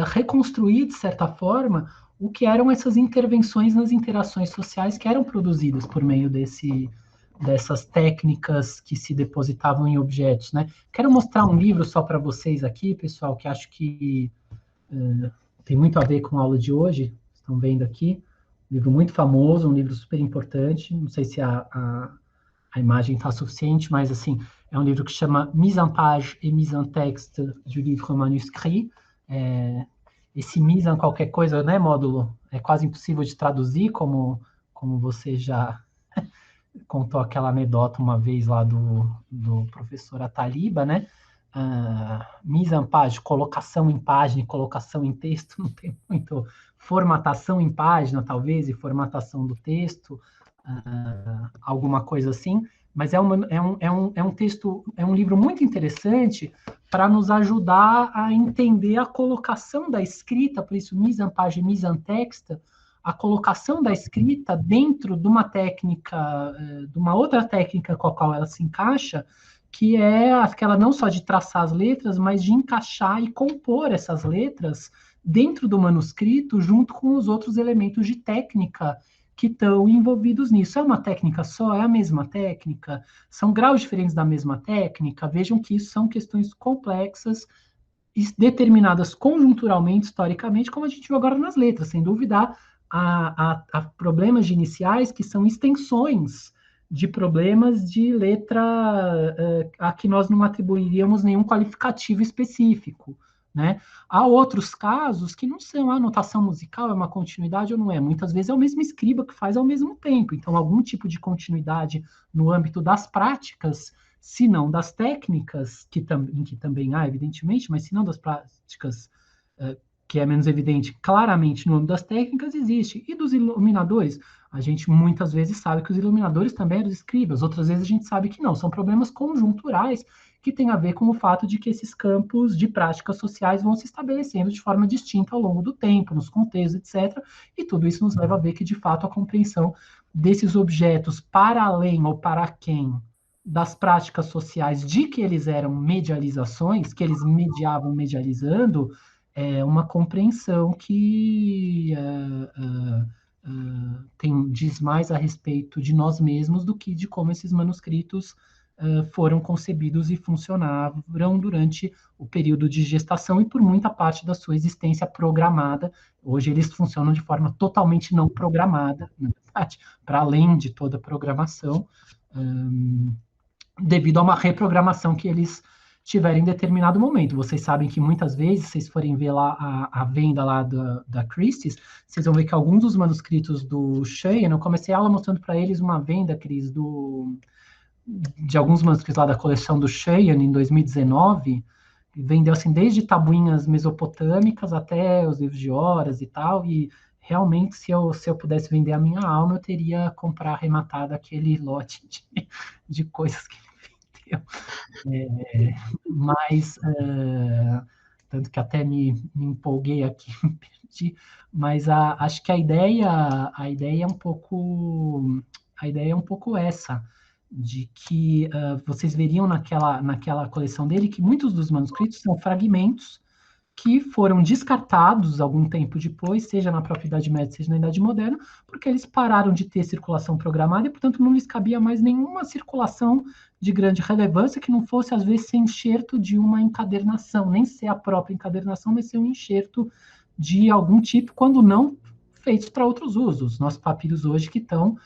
[SPEAKER 1] reconstruir, de certa forma, o que eram essas intervenções nas interações sociais que eram produzidas por meio dessas técnicas que se depositavam em objetos, né? Quero mostrar um livro só para vocês aqui, pessoal, que acho que tem muito a ver com a aula de hoje. Estão vendo aqui? Um livro muito famoso, um livro super importante. Não sei se a imagem está suficiente, mas assim, é um livro que chama Mise en page et mise en texte du livre manuscrit. Esse mise en qualquer coisa, né, módulo? É quase impossível de traduzir, como você já contou aquela anedota uma vez lá do professor Ataliba, né? Mise en page, colocação em página, colocação em texto, não tem muito. Formatação em página, talvez, e formatação do texto, alguma coisa assim. Mas é um texto, é um livro muito interessante para nos ajudar a entender a colocação da escrita, por isso, mise en page, mise en texte, a colocação da escrita dentro de uma técnica, de uma outra técnica com a qual ela se encaixa, que é aquela não só de traçar as letras, mas de encaixar e compor essas letras dentro do manuscrito, junto com os outros elementos de técnica que estão envolvidos nisso. É uma técnica só? É a mesma técnica? São graus diferentes da mesma técnica? Vejam que isso são questões complexas, determinadas conjunturalmente, historicamente, como a gente viu agora nas letras, sem dúvida. Há problemas de iniciais que são extensões de problemas de letra a que nós não atribuiríamos nenhum qualificativo específico, né? Há outros casos que não são a notação musical, é uma continuidade ou não é. Muitas vezes é o mesmo escriba que faz ao mesmo tempo. Então, algum tipo de continuidade no âmbito das práticas, se não das técnicas, em que também há, evidentemente, mas se não das práticas, que é menos evidente, claramente no âmbito das técnicas existe. E dos iluminadores? A gente muitas vezes sabe que os iluminadores também eram escribas, outras vezes a gente sabe que não. São problemas conjunturais que têm a ver com o fato de que esses campos de práticas sociais vão se estabelecendo de forma distinta ao longo do tempo, nos contextos, etc. E tudo isso nos leva a ver que, de fato, a compreensão desses objetos para além ou para quem das práticas sociais de que eles eram medializações, que eles mediavam medializando, é uma compreensão que diz mais a respeito de nós mesmos do que de como esses manuscritos foram concebidos e funcionaram durante o período de gestação e por muita parte da sua existência programada. Hoje eles funcionam de forma totalmente não programada, na verdade, para além de toda a programação, devido a uma reprogramação que eles tiverem em determinado momento. Vocês sabem que muitas vezes, se vocês forem ver lá a venda lá da Christie's, vocês vão ver que alguns dos manuscritos do Cheyenne, eu comecei a aula mostrando para eles uma venda, Cris, de alguns manuscritos lá da coleção do Cheyenne em 2019, vendeu assim desde tabuinhas mesopotâmicas até os livros de horas e tal, e realmente se eu pudesse vender a minha alma, eu teria comprar arrematado aquele lote de coisas que ele vendeu. Mas tanto que até me empolguei aqui, me perdi, mas acho que a ideia é um pouco essa, de que vocês veriam naquela coleção dele que muitos dos manuscritos são fragmentos que foram descartados algum tempo depois, seja na própria Idade Média, seja na Idade Moderna, porque eles pararam de ter circulação programada e, portanto, não lhes cabia mais nenhuma circulação de grande relevância que não fosse, às vezes, ser enxerto de uma encadernação, nem ser a própria encadernação, mas ser um enxerto de algum tipo, quando não feitos para outros usos. Nossos papiros hoje que estão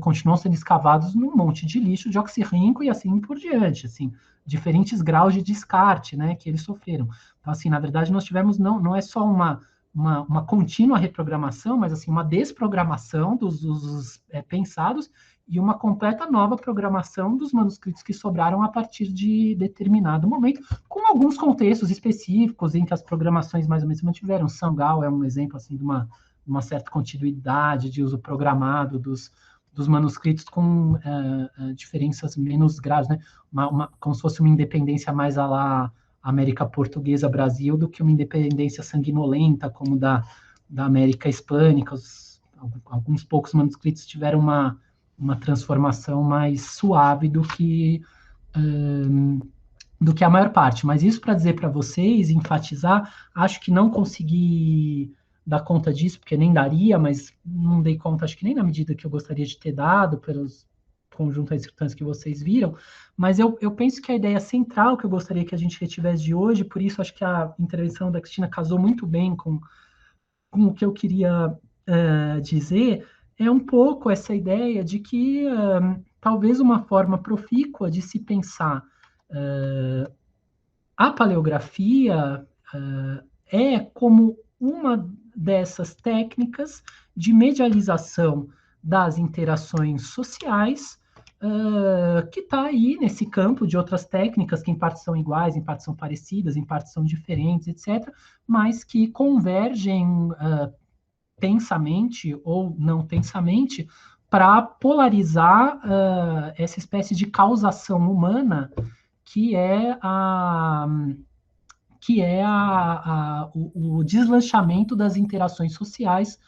[SPEAKER 1] continuam sendo escavados num monte de lixo de oxirrinco e assim por diante, assim, diferentes graus de descarte, né, que eles sofreram. Então, assim, na verdade, nós tivemos, não é só uma contínua reprogramação, mas, assim, uma desprogramação dos usos pensados e uma completa nova programação dos manuscritos que sobraram a partir de determinado momento, com alguns contextos específicos em que as programações mais ou menos se mantiveram. Sangal é um exemplo, assim, de uma certa continuidade de uso programado dos manuscritos com diferenças menos graves, né? Como se fosse uma independência mais à la América Portuguesa, Brasil, do que uma independência sanguinolenta, como da América Hispânica. Alguns poucos manuscritos tiveram uma transformação mais suave do que a maior parte. Mas isso para dizer para vocês, enfatizar, acho que não consegui dar conta disso, porque nem daria, mas não dei conta, acho que nem na medida que eu gostaria de ter dado, pelos conjuntos de circunstâncias que vocês viram, mas eu penso que a ideia central que eu gostaria que a gente retivesse de hoje, por isso acho que a intervenção da Cristina casou muito bem com o que eu queria dizer, é um pouco essa ideia de que talvez uma forma profícua de se pensar a paleografia é como uma dessas técnicas de medialização das interações sociais, que está aí nesse campo de outras técnicas que em parte são iguais, em parte são parecidas, em parte são diferentes, etc., mas que convergem tensamente ou não tensamente para polarizar essa espécie de causação humana que é o deslanchamento das interações sociais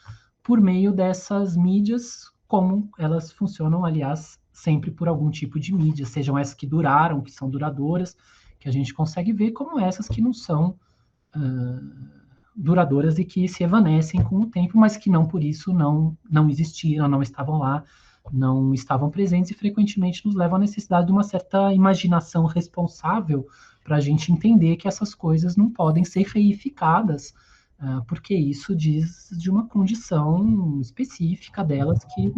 [SPEAKER 1] por meio dessas mídias, como elas funcionam, aliás, sempre por algum tipo de mídia, sejam essas que duraram, que são duradouras, que a gente consegue ver, como essas que não são duradouras e que se evanescem com o tempo, mas que não por isso não existiram, não estavam lá, não estavam presentes e frequentemente nos levam à necessidade de uma certa imaginação responsável para a gente entender que essas coisas não podem ser reificadas, porque isso diz de uma condição específica delas que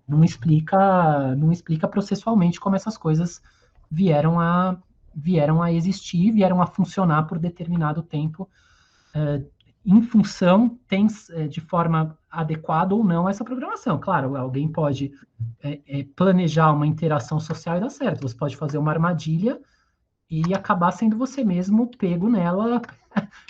[SPEAKER 1] não explica processualmente como essas coisas vieram a existir, vieram a funcionar por determinado tempo, em função, de forma adequada ou não essa programação. Claro, alguém pode planejar uma interação social e dar certo. Você pode fazer uma armadilha e acabar sendo você mesmo pego nela.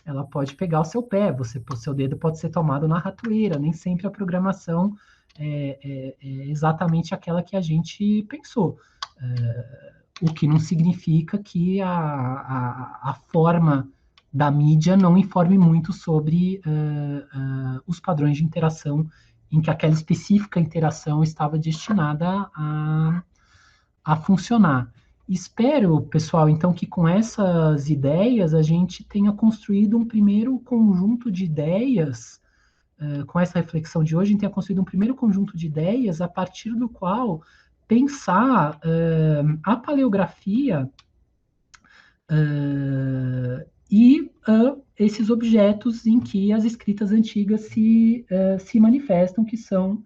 [SPEAKER 1] Ela pode pegar o seu pé, o seu dedo pode ser tomado na ratoeira. Nem sempre a programação é exatamente aquela que a gente pensou. O que não significa que a forma da mídia não informe muito sobre os padrões de interação em que aquela específica interação estava destinada a funcionar. Espero, pessoal, então, que com essas ideias a gente tenha construído um primeiro conjunto de ideias, com essa reflexão de hoje, a gente tenha construído um primeiro conjunto de ideias a partir do qual pensar a paleografia e esses objetos em que as escritas antigas se manifestam, que são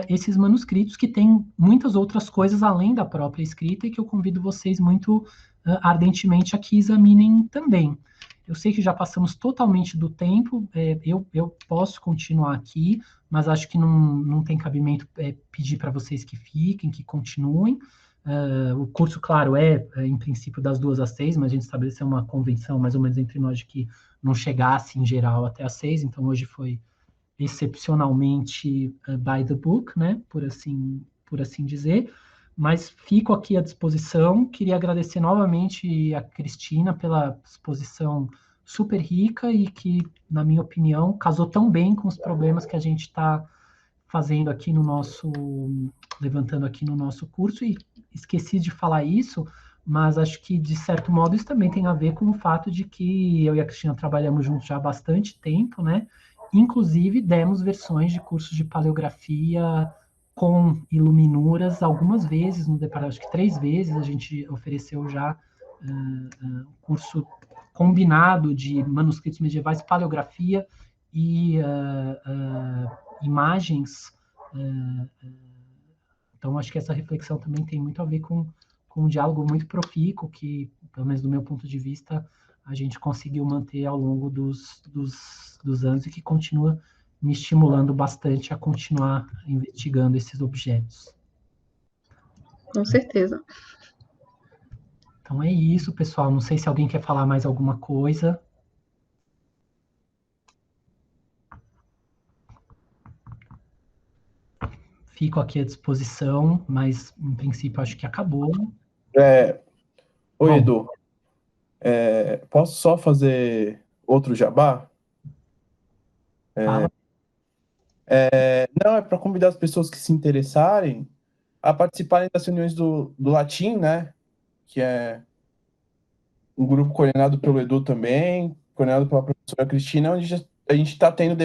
[SPEAKER 1] esses manuscritos, que tem muitas outras coisas além da própria escrita, e que eu convido vocês muito ardentemente a que examinem também. Eu sei que já passamos totalmente do tempo, eu posso continuar aqui, mas acho que não tem cabimento pedir para vocês que fiquem, que continuem. O curso, claro, em princípio das 2 às 6, mas a gente estabeleceu uma convenção mais ou menos entre nós de que não chegasse em geral até às 6, então hoje foi excepcionalmente by the book, né, por assim dizer, mas fico aqui à disposição. Queria agradecer novamente a Cristina pela exposição super rica e que, na minha opinião, casou tão bem com os problemas que a gente está fazendo aqui levantando aqui no nosso curso. E esqueci de falar isso, mas acho que, de certo modo, isso também tem a ver com o fato de que eu e a Cristina trabalhamos juntos já há bastante tempo, né? Inclusive, demos versões de cursos de paleografia com iluminuras algumas vezes no departamento, acho que 3 vezes a gente ofereceu já curso combinado de manuscritos medievais, paleografia e imagens. Então, acho que essa reflexão também tem muito a ver com um diálogo muito profícuo que, pelo menos do meu ponto de vista, a gente conseguiu manter ao longo dos anos, e que continua me estimulando bastante a continuar investigando esses objetos.
[SPEAKER 2] Com certeza.
[SPEAKER 1] Então é isso, pessoal. Não sei se alguém quer falar mais alguma coisa. Fico aqui à disposição, mas em princípio acho que acabou.
[SPEAKER 5] Oi,
[SPEAKER 1] Bom.
[SPEAKER 5] Edu. Posso só fazer outro jabá?
[SPEAKER 1] Fala.
[SPEAKER 5] Não, é para convidar as pessoas que se interessarem a participarem das reuniões do Latim, né? Que é um grupo coordenado pelo Edu também, coordenado pela professora Cristina, onde a gente está tendo debate